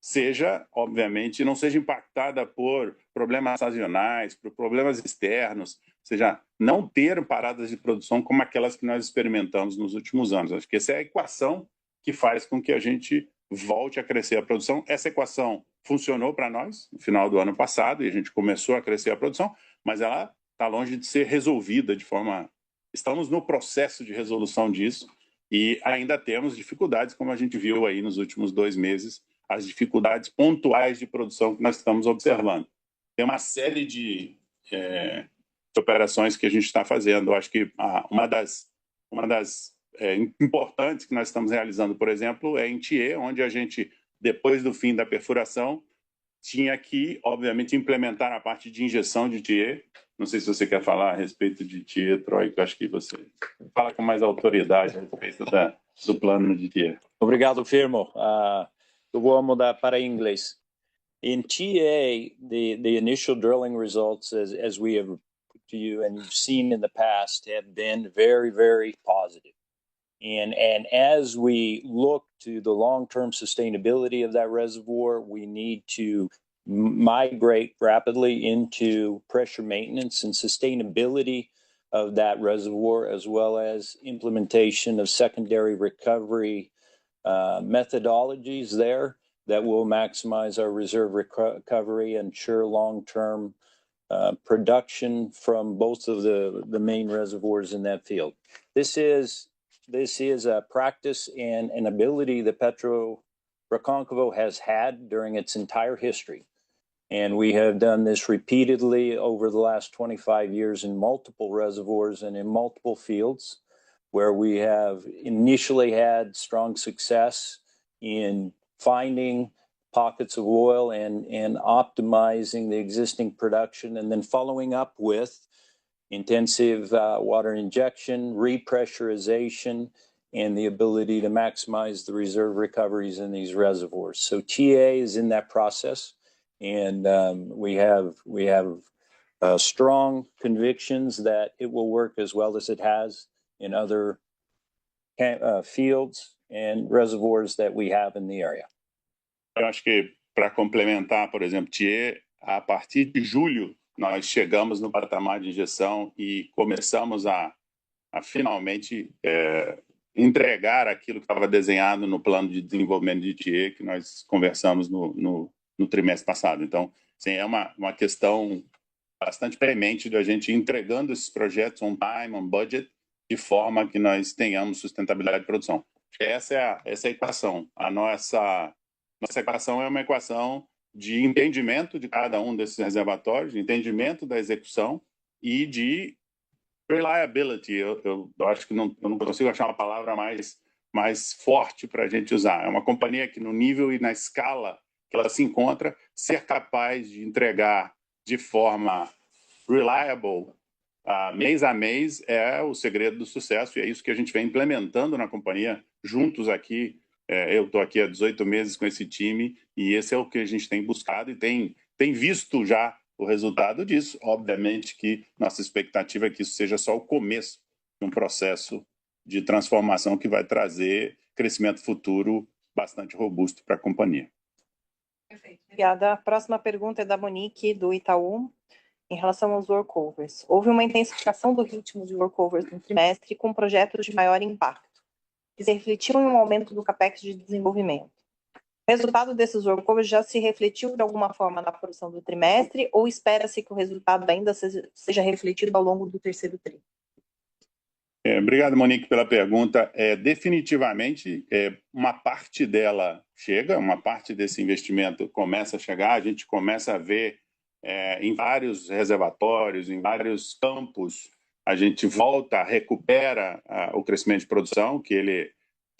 seja, obviamente, não seja impactada por problemas sazonais, por problemas externos, ou seja, não ter paradas de produção como aquelas que nós experimentamos nos últimos anos. Acho que essa é a equação que faz com que a gente volte a crescer a produção. Essa equação funcionou para nós no final do ano passado e a gente começou a crescer a produção, mas ela está longe de ser resolvida de forma... Estamos no processo de resolução disso e ainda temos dificuldades, como a gente viu aí nos últimos 2 meses, as dificuldades pontuais de produção que nós estamos observando. Tem uma série de operações que a gente está fazendo. Eu acho que uma das importantes que nós estamos realizando, por exemplo, é em Thier, onde a gente, depois do fim da perfuração, tinha que, obviamente, implementar a parte de injeção de Thier. Não sei se você quer falar a respeito de Thier, Troy, que eu acho que você fala com mais autoridade a respeito do plano de Thier. Obrigado, Firmo. Eu vou mudar para inglês. In TA, the initial drilling results, as we have put to you and you've seen in the past, have been very, very positive. And as we look to the long-term sustainability of that reservoir, we need to migrate rapidly into pressure maintenance and sustainability of that reservoir, as well as implementation of secondary recovery methodologies there that will maximize our reserve recovery and ensure long-term production from both of the main reservoirs in that field. This is a practice and an ability that PetroRecôncavo has had during its entire history. And we have done this repeatedly over the last 25 years in multiple reservoirs and in multiple fields, where we have initially had strong success in finding pockets of oil and optimizing the existing production, and then following up with intensive water injection, repressurization, and the ability to maximize the reserve recoveries in these reservoirs. So TA is in that process, and we have strong convictions that it will work as well as it has in other fields and reservoirs that we have in the area. Eu acho que, para complementar, por exemplo, Thier, a partir de julho, nós chegamos no patamar de injeção e começamos a finalmente entregar aquilo que estava desenhado no plano de desenvolvimento de ITA que nós conversamos no trimestre passado. Então, sim, é uma questão bastante premente de a gente ir entregando esses projetos on time, on budget, de forma que nós tenhamos sustentabilidade de produção. Essa é a equação. A nossa equação é uma equação de entendimento de cada um desses reservatórios, de entendimento da execução e de reliability. Eu acho que eu não consigo achar uma palavra mais forte para a gente usar. É uma companhia que, no nível e na escala que ela se encontra, ser capaz de entregar de forma reliable, mês a mês, é o segredo do sucesso, e é isso que a gente vem implementando na companhia, juntos aqui. Eu estou aqui há 18 meses com esse time, e esse é o que a gente tem buscado e tem visto já o resultado disso. Obviamente que nossa expectativa é que isso seja só o começo de um processo de transformação que vai trazer crescimento futuro bastante robusto para a companhia. Perfeito. Obrigada. A próxima pergunta é da Monique, do Itaú, em relação aos workovers. Houve uma intensificação do ritmo de workovers no trimestre com projetos de maior impacto, que se refletiram em um aumento do capex de desenvolvimento. O resultado desses workovers já se refletiu de alguma forma na produção do trimestre ou espera-se que o resultado ainda seja refletido ao longo do terceiro trimestre? Obrigado, Monique, pela pergunta. Definitivamente, uma parte dela chega, uma parte desse investimento começa a chegar, a gente começa a ver em vários reservatórios, em vários campos, a gente volta, recupera o crescimento de produção, que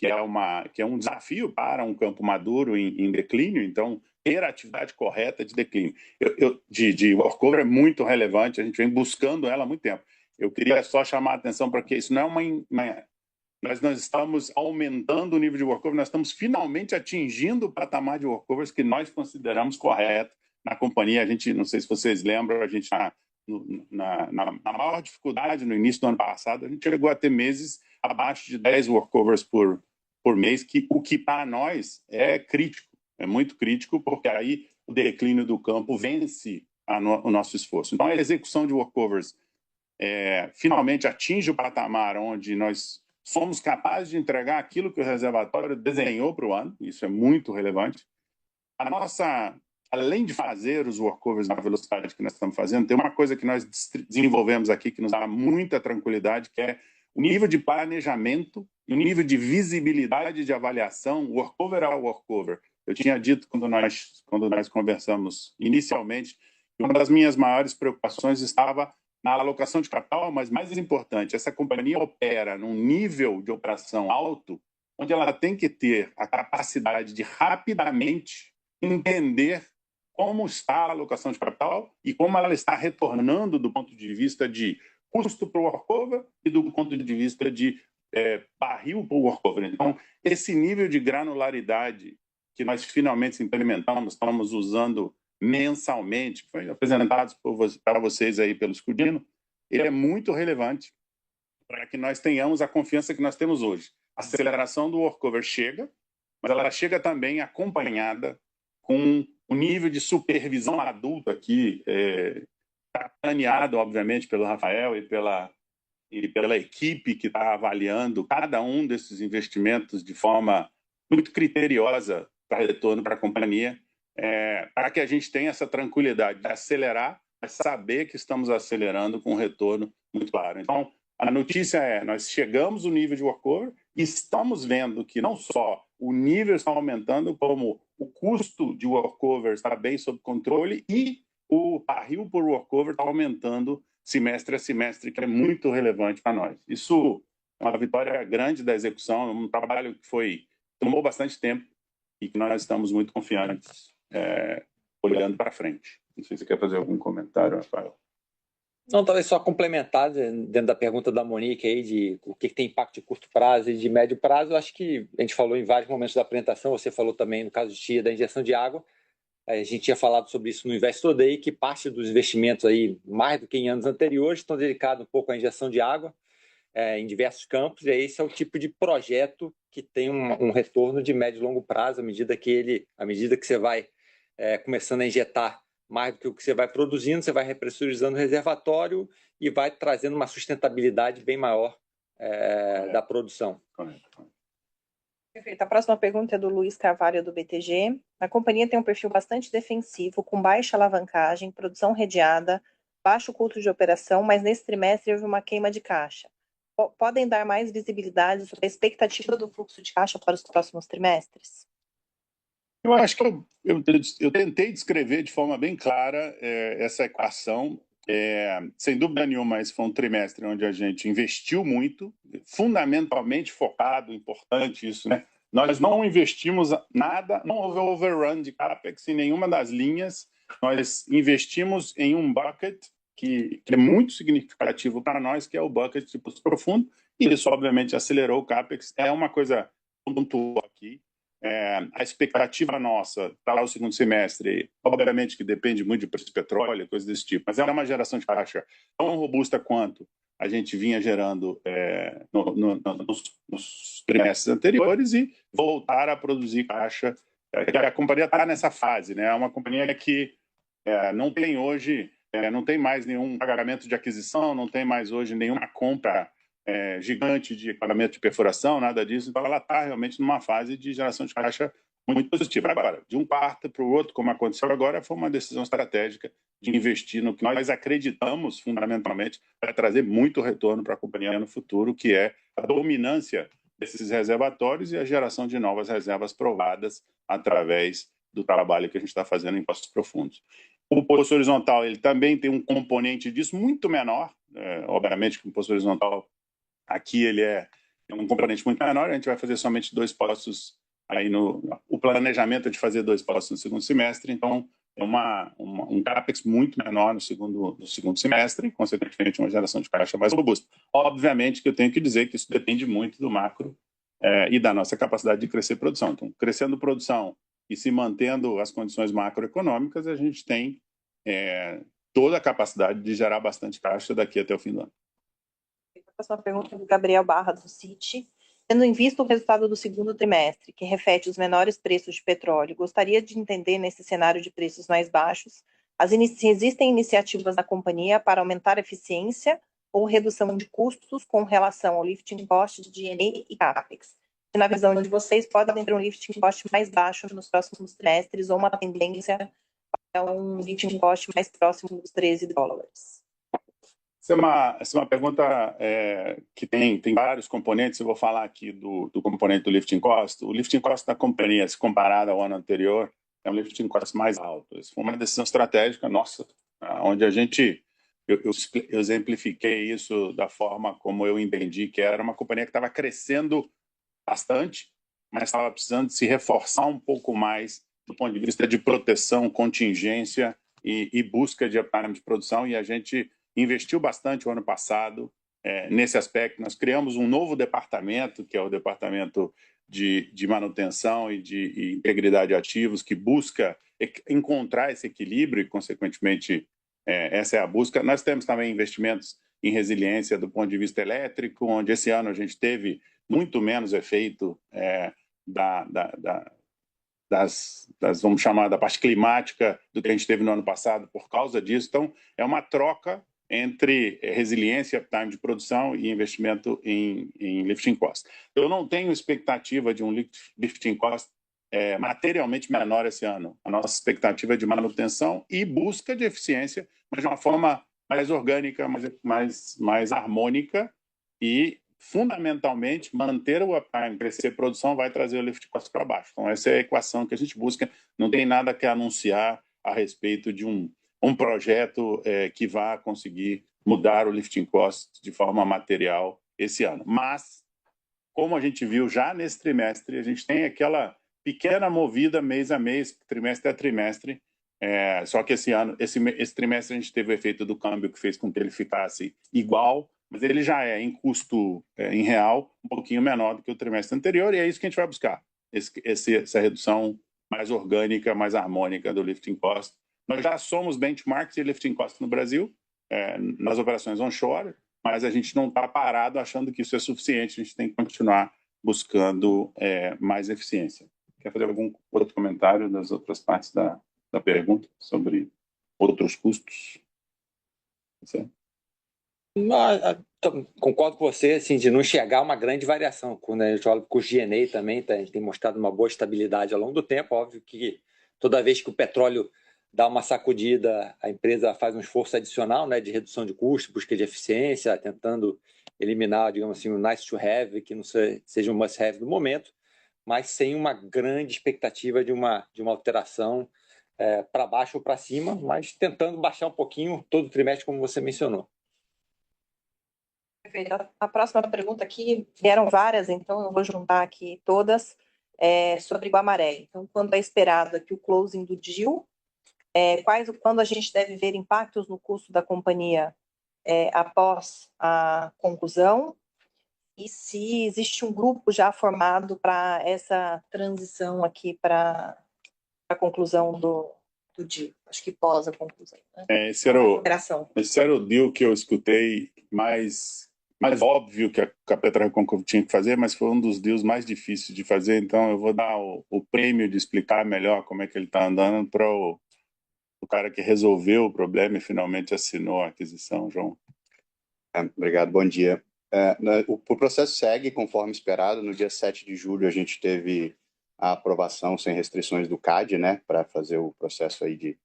é um desafio para um campo maduro em declínio. Então, ter a atividade correta de declínio de workover é muito relevante, a gente vem buscando ela há muito tempo. Eu queria só chamar a atenção para que isso não é nós não estamos aumentando o nível de workover, nós estamos finalmente atingindo o patamar de workovers que nós consideramos correto na companhia. A gente, não sei se vocês lembram, a gente na maior dificuldade no início do ano passado, a gente chegou a ter meses abaixo de 10 workovers por mês, o que para nós é crítico, é muito crítico, porque aí o declínio do campo vence o nosso esforço. Então, a execução de workovers finalmente atinge o patamar onde nós somos capazes de entregar aquilo que o reservatório desenhou para o ano. Isso é muito relevante. Além de fazer os workovers na velocidade que nós estamos fazendo, tem uma coisa que nós desenvolvemos aqui que nos dá muita tranquilidade, que é o nível de planejamento e o nível de visibilidade de avaliação, workover a workover. Eu tinha dito quando nós conversamos inicialmente, que uma das minhas maiores preocupações estava na alocação de capital, mas mais importante, essa companhia opera num nível de operação alto, onde ela tem que ter a capacidade de rapidamente entender como está a alocação de capital e como ela está retornando do ponto de vista de custo para o workover e do ponto de vista de barril para o workover. Então, esse nível de granularidade que nós finalmente implementamos, estamos usando mensalmente, que foi apresentado para vocês aí pelo Scudino, ele é muito relevante para que nós tenhamos a confiança que nós temos hoje. A aceleração do workover chega, mas ela chega também acompanhada com o nível de supervisão adulta aqui, capitaneado, obviamente, pelo Rafael e pela equipe que está avaliando cada um desses investimentos de forma muito criteriosa para retorno para a companhia, para que a gente tenha essa tranquilidade de acelerar, mas saber que estamos acelerando com um retorno muito claro. Então, a notícia nós chegamos no nível de workover e estamos vendo que não só o nível está aumentando, como o custo de workover está bem sob controle e o barril por workover está aumentando semestre a semestre, que é muito relevante para nós. Isso é uma vitória grande da execução, um trabalho que tomou bastante tempo e que nós estamos muito confiantes olhando para frente. Não sei se você quer fazer algum comentário, Rafael. Não, talvez só complementar dentro da pergunta da Monique aí de o que tem impacto de curto prazo e de médio prazo. Eu acho que a gente falou em vários momentos da apresentação, você falou também no caso de TIA da injeção de água. A gente tinha falado sobre isso no Investor Day, que parte dos investimentos aí, mais do que em anos anteriores, estão dedicados um pouco à injeção de água em diversos campos, e esse é o tipo de projeto que tem um retorno de médio e longo prazo, à medida que você vai começando a injetar mais do que o que você vai produzindo, você vai repressurizando o reservatório e vai trazendo uma sustentabilidade bem maior da produção. Perfeito. A próxima pergunta é do Luiz Carvalho, do BTG. A companhia tem um perfil bastante defensivo, com baixa alavancagem, produção redeada, baixo custo de operação, mas nesse trimestre houve uma queima de caixa. Podem dar mais visibilidade sobre a expectativa do fluxo de caixa para os próximos trimestres? Eu acho que eu tentei descrever de forma bem clara essa equação. Sem dúvida nenhuma, esse foi um trimestre onde a gente investiu muito, fundamentalmente focado, importante isso, né? Nós não investimos nada, não houve overrun de CAPEX em nenhuma das linhas. Nós investimos em um bucket que é muito significativo para nós, que é o bucket de custo profundo, e isso, obviamente, acelerou o CAPEX. É uma coisa pontual aqui. A expectativa nossa para o segundo semestre, obviamente que depende muito de preço de petróleo, coisas desse tipo, mas é uma geração de caixa tão robusta quanto a gente vinha gerando nos trimestres anteriores e voltar a produzir caixa. A companhia está nessa fase, né? É uma companhia que não tem hoje, não tem mais nenhum pagamento de aquisição, não tem mais hoje nenhuma compra gigante de equipamento de perfuração, nada disso. Então, ela está realmente numa fase de geração de caixa muito positiva. Agora, de um quarto para o outro, como aconteceu agora, foi uma decisão estratégica de investir no que nós acreditamos, fundamentalmente, para trazer muito retorno para a companhia no futuro, que é a dominância desses reservatórios e a geração de novas reservas provadas através do trabalho que a gente está fazendo em poços profundos. O poço horizontal ele também tem um componente disso muito menor, obviamente que o poço horizontal aqui ele é um componente muito menor, a gente vai fazer somente 2 poços aí o planejamento é de fazer 2 poços no segundo semestre, então é um CAPEX muito menor no segundo semestre e, consequentemente, uma geração de caixa mais robusta. Obviamente que eu tenho que dizer que isso depende muito do macro e da nossa capacidade de crescer produção. Então, crescendo produção e se mantendo as condições macroeconômicas, a gente tem toda a capacidade de gerar bastante caixa daqui até o fim do ano. A próxima pergunta é do Gabriel Barra, do Citi. Tendo em vista o resultado do segundo trimestre, que reflete os menores preços de petróleo, gostaria de entender, nesse cenário de preços mais baixos, se existem iniciativas da companhia para aumentar a eficiência ou redução de custos com relação ao lifting cost de G&A e CAPEX. E, na visão de vocês, pode ter um lifting cost mais baixo nos próximos trimestres ou uma tendência para um lifting cost mais próximo dos $13? Essa é uma pergunta que tem vários componentes. Eu vou falar aqui do componente do lifting cost. O lifting cost da companhia, se comparado ao ano anterior, é um lifting cost mais alto. Isso foi uma decisão estratégica nossa, onde eu exemplifiquei isso da forma como eu entendi, que era uma companhia que estava crescendo bastante, mas estava precisando se reforçar um pouco mais do ponto de vista de proteção, contingência e busca de uptime de produção, e a gente investiu bastante o ano passado nesse aspecto. Nós criamos um novo departamento, que é o departamento de manutenção e de integridade de ativos, que busca encontrar esse equilíbrio e, consequentemente, essa é a busca. Nós temos também investimentos em resiliência do ponto de vista elétrico, onde esse ano a gente teve muito menos efeito vamos chamar, da parte climática do que a gente teve no ano passado por causa disso. Então, é uma troca entre resiliência, uptime de produção e investimento em lifting cost. Eu não tenho expectativa de um lifting cost materialmente menor esse ano. A nossa expectativa é de manutenção e busca de eficiência, mas de uma forma mais orgânica, mais harmônica e, fundamentalmente, manter o uptime, crescer a produção, vai trazer o lifting cost para baixo. Então, essa é a equação que a gente busca. Não tem nada que anunciar a respeito de um projeto que vá conseguir mudar o lifting cost de forma material esse ano. Mas, como a gente viu já nesse trimestre, a gente tem aquela pequena movida mês a mês, trimestre a trimestre, só que esse trimestre a gente teve o efeito do câmbio que fez com que ele ficasse igual, mas ele já é em custo, em real, um pouquinho menor do que o trimestre anterior, e é isso que a gente vai buscar, essa redução mais orgânica, mais harmônica do lifting cost. Nós já somos benchmarks de lifting cost no Brasil, nas operações onshore, mas a gente não está parado achando que isso é suficiente, a gente tem que continuar buscando mais eficiência. Quer fazer algum outro comentário das outras partes da pergunta sobre outros custos? Concordo com você, assim, de não enxergar uma grande variação. Quando a gente olha para o G&A também, a gente tem mostrado uma boa estabilidade ao longo do tempo. Óbvio que toda vez que o petróleo dá uma sacudida, a empresa faz um esforço adicional, né, de redução de custos, busca de eficiência, tentando eliminar, digamos assim, o nice to have, que não seja um must have do momento, mas sem uma grande expectativa de uma alteração para baixo ou para cima, mas tentando baixar um pouquinho todo trimestre, como você mencionou. Perfeito. A próxima pergunta aqui, vieram várias, então eu vou juntar aqui todas, sobre Guamaré. Então, quando é esperado aqui o closing do deal, quando a gente deve ver impactos no custo da companhia após a conclusão, e se existe um grupo já formado para essa transição aqui para a conclusão do deal, acho que pós a conclusão. Né? Esse era o deal que eu escutei mais óbvio que a PetroRecôncavo tinha que fazer, mas foi um dos deals mais difíceis de fazer, então eu vou dar o prêmio de explicar melhor como é que ele está andando para o cara que resolveu o problema e finalmente assinou a aquisição, João. Obrigado, bom dia. O processo segue conforme esperado. No dia 7 de julho a gente teve a aprovação sem restrições do CAD, né, para fazer o processo aí de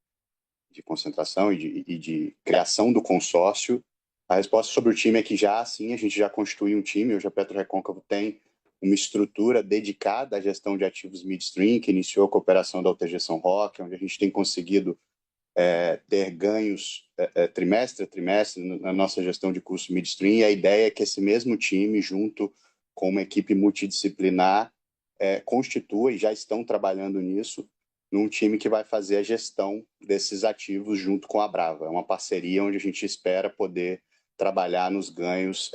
concentração e de criação do consórcio. A resposta sobre o time é que já, sim, a gente já constituiu um time. Hoje a PetroRecôncavo tem uma estrutura dedicada à gestão de ativos midstream, que iniciou com a operação da UTG São Roque, onde a gente tem conseguido ter ganhos trimestre a trimestre na nossa gestão de custo midstream, e a ideia é que esse mesmo time, junto com uma equipe multidisciplinar, constitua, e já estão trabalhando nisso, num time que vai fazer a gestão desses ativos junto com a Brava. É uma parceria onde a gente espera poder trabalhar nos ganhos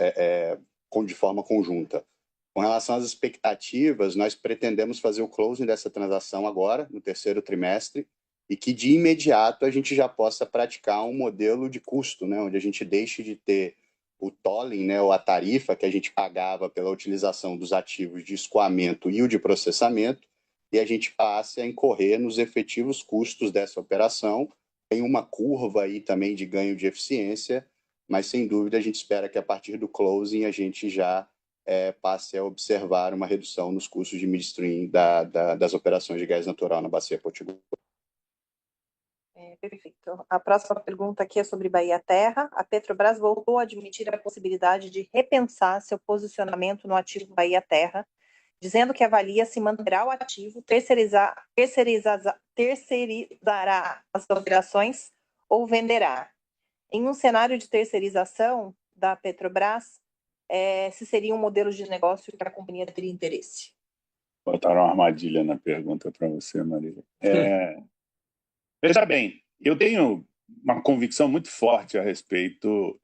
de forma conjunta. Com relação às expectativas, nós pretendemos fazer o closing dessa transação agora, no terceiro trimestre, e que de imediato a gente já possa praticar um modelo de custo, né, onde a gente deixe de ter o tolling, né, ou a tarifa que a gente pagava pela utilização dos ativos de escoamento e o de processamento, e a gente passe a incorrer nos efetivos custos dessa operação. Tem uma curva aí também de ganho de eficiência, mas sem dúvida a gente espera que a partir do closing a gente já passe a observar uma redução nos custos de midstream das operações de gás natural na Bacia Potiguar. Perfeito. A próxima pergunta aqui é sobre Bahia Terra. A Petrobras voltou a admitir a possibilidade de repensar seu posicionamento no ativo Bahia Terra, dizendo que avalia se manterá o ativo, terceirizará as operações ou venderá. Em um cenário de terceirização da Petrobras, se seria um modelo de negócio que a companhia teria interesse? Botaram uma armadilha na pergunta para você, Marília. Veja bem, eu tenho uma convicção muito forte a respeito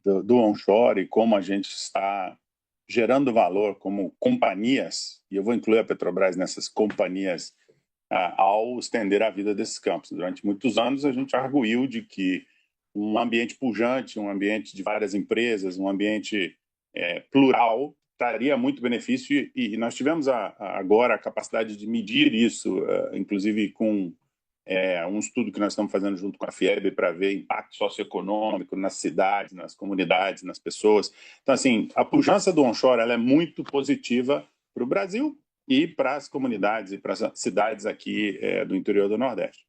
do onshore e como a gente está gerando valor como companhias, e eu vou incluir a Petrobras nessas companhias, ao estender a vida desses campos. Durante muitos anos a gente arguiu de que um ambiente pujante, um ambiente de várias empresas, um ambiente plural, traria muito benefício, e nós tivemos agora a capacidade de medir isso, inclusive com um estudo que nós estamos fazendo junto com a FIEB para ver impacto socioeconômico nas cidades, nas comunidades, nas pessoas. Então, assim, a pujança do onshore ela é muito positiva para o Brasil e para as comunidades e para as cidades aqui do interior do Nordeste.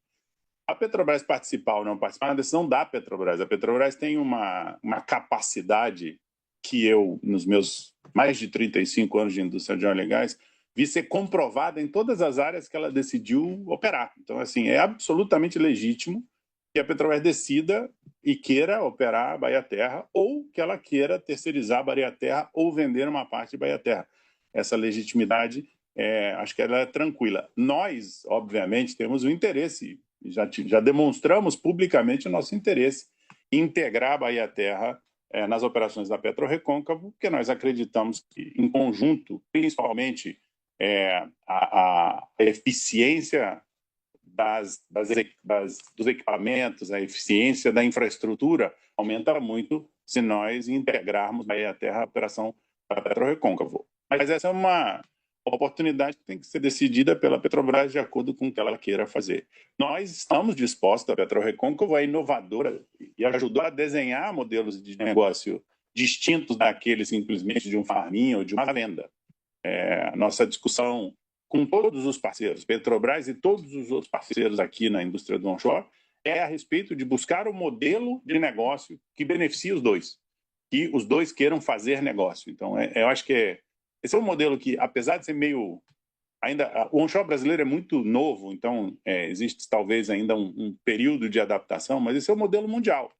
A Petrobras participar ou não participar é uma decisão da Petrobras. A Petrobras tem uma capacidade que eu, nos meus mais de 35 anos de indústria de óleo e gás, vi ser comprovada em todas as áreas que ela decidiu operar. Então, assim, é absolutamente legítimo que a Petrobras decida e queira operar a Bahia Terra, ou que ela queira terceirizar a Bahia Terra ou vender uma parte de Bahia Terra. Essa legitimidade, acho que ela é tranquila. Nós, obviamente, temos o interesse, já demonstramos publicamente o nosso interesse em integrar a Bahia Terra nas operações da PetroRecôncavo, porque nós acreditamos que, em conjunto, principalmente a eficiência dos equipamentos, a eficiência da infraestrutura aumenta muito se nós integrarmos a Terra à operação da PetroRecôncavo. Mas essa é uma oportunidade que tem que ser decidida pela Petrobras de acordo com o que ela queira fazer. Nós estamos dispostos, a PetroRecôncavo é inovadora e ajudou a desenhar modelos de negócio distintos daqueles simplesmente de um farminho ou de uma venda. A nossa discussão com todos os parceiros, Petrobras e todos os outros parceiros aqui na indústria do onshore, é a respeito de buscar um modelo de negócio que beneficie os dois, que os dois queiram fazer negócio. Então, eu acho que esse é um modelo que, apesar de ser meio... ainda o onshore brasileiro é muito novo, então existe talvez ainda um período de adaptação, mas esse é o modelo mundial.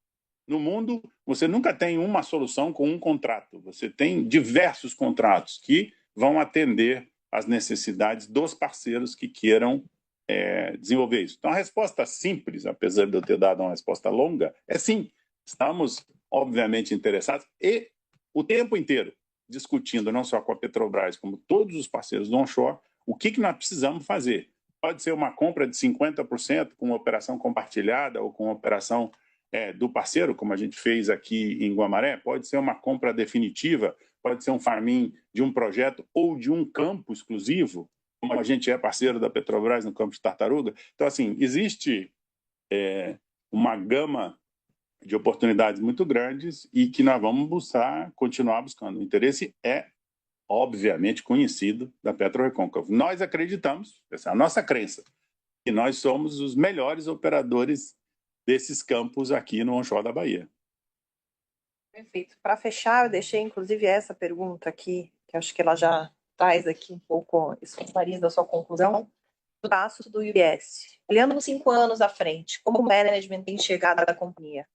No mundo, você nunca tem uma solução com um contrato, você tem diversos contratos que vão atender às necessidades dos parceiros que queiram desenvolver isso. Então, a resposta simples, apesar de eu ter dado uma resposta longa, é sim, estamos obviamente interessados e o tempo inteiro discutindo, não só com a Petrobras, como todos os parceiros do onshore, o que nós precisamos fazer. Pode ser uma compra de 50% com uma operação compartilhada ou com uma operação do parceiro, como a gente fez aqui em Guamaré, pode ser uma compra definitiva, pode ser um farm-in de um projeto ou de um campo exclusivo, como a gente é parceiro da Petrobras no campo de Tartaruga. Então, assim, existe uma gama de oportunidades muito grandes e que nós vamos continuar buscando. O interesse é, obviamente, conhecido da PetroRecôncavo. Nós acreditamos, essa é a nossa crença, que nós somos os melhores operadores desses campos aqui no onshore da Bahia. Perfeito. Para fechar, eu deixei inclusive essa pergunta aqui, que acho que ela já traz aqui um pouco, esclarece a sua conclusão, do passo do UBS. Olhando uns 5 anos à frente, como o management tem chegado da companhia?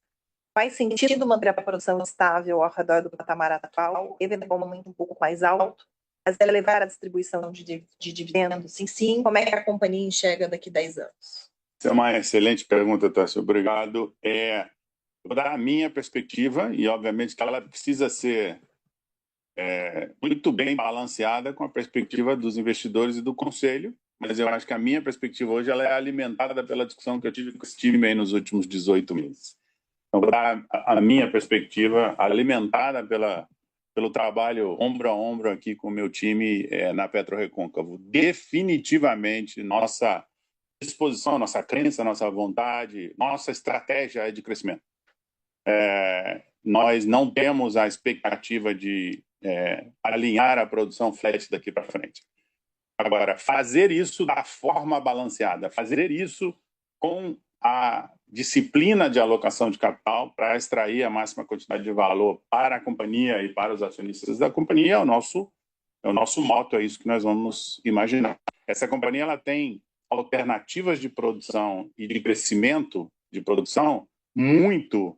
Faz sentido manter a produção estável ao redor do patamar atual, eventualmente um pouco mais alto, mas elevar a distribuição de dividendos? Sim, como é que a companhia enxerga daqui a 10 anos? Essa é uma excelente pergunta, Tássio. Obrigado. Vou dar a minha perspectiva e, obviamente, que ela precisa ser muito bem balanceada com a perspectiva dos investidores e do conselho, mas eu acho que a minha perspectiva hoje ela é alimentada pela discussão que eu tive com esse time aí nos últimos 18 meses. Então, vou dar a minha perspectiva alimentada pelo trabalho ombro a ombro aqui com o meu time na PetroRecôncavo. Definitivamente, nossa disposição, nossa crença, nossa vontade, nossa estratégia de crescimento. Nós não temos a expectativa de alinhar a produção flat daqui para frente. Agora, fazer isso da forma balanceada, fazer isso com a disciplina de alocação de capital para extrair a máxima quantidade de valor para a companhia e para os acionistas da companhia é o nosso moto, é isso que nós vamos imaginar. Essa companhia ela tem alternativas de produção e de crescimento de produção muito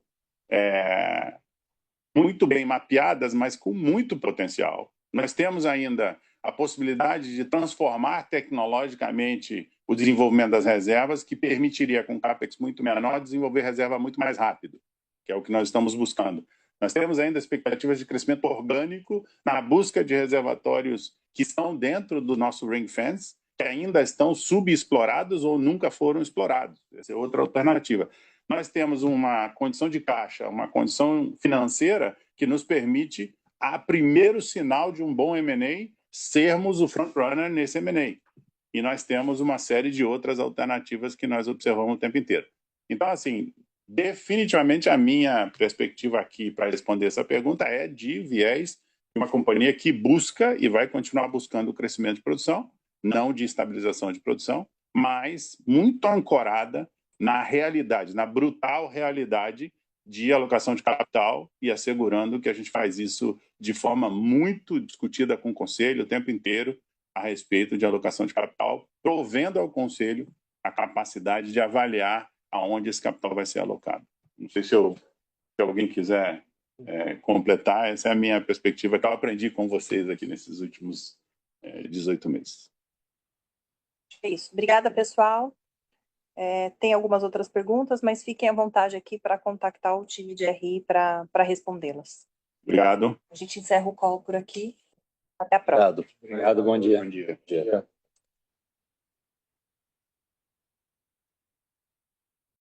bem mapeadas, mas com muito potencial. Nós temos ainda a possibilidade de transformar tecnologicamente o desenvolvimento das reservas, que permitiria, com CAPEX muito menor, desenvolver reserva muito mais rápido, que é o que nós estamos buscando. Nós temos ainda expectativas de crescimento orgânico na busca de reservatórios que estão dentro do nosso ring fence, que ainda estão subexplorados ou nunca foram explorados. Essa é outra alternativa. Nós temos uma condição de caixa, uma condição financeira que nos permite, a primeiro sinal de um bom M&A, sermos o frontrunner nesse M&A. E nós temos uma série de outras alternativas que nós observamos o tempo inteiro. Então, assim, definitivamente a minha perspectiva aqui para responder essa pergunta é de viés de uma companhia que busca e vai continuar buscando o crescimento de produção, não de estabilização de produção, mas muito ancorada na realidade, na brutal realidade de alocação de capital e assegurando que a gente faz isso de forma muito discutida com o Conselho o tempo inteiro a respeito de alocação de capital, provendo ao Conselho a capacidade de avaliar aonde esse capital vai ser alocado. Não sei se alguém quiser completar, essa é a minha perspectiva que eu aprendi com vocês aqui nesses últimos 18 meses. É isso. Obrigada, pessoal. Tem algumas outras perguntas, mas fiquem à vontade aqui para contactar o time de RI para respondê-las. Obrigado. A gente encerra o call por aqui. Até a próxima. Obrigado. Bom dia. Bom dia.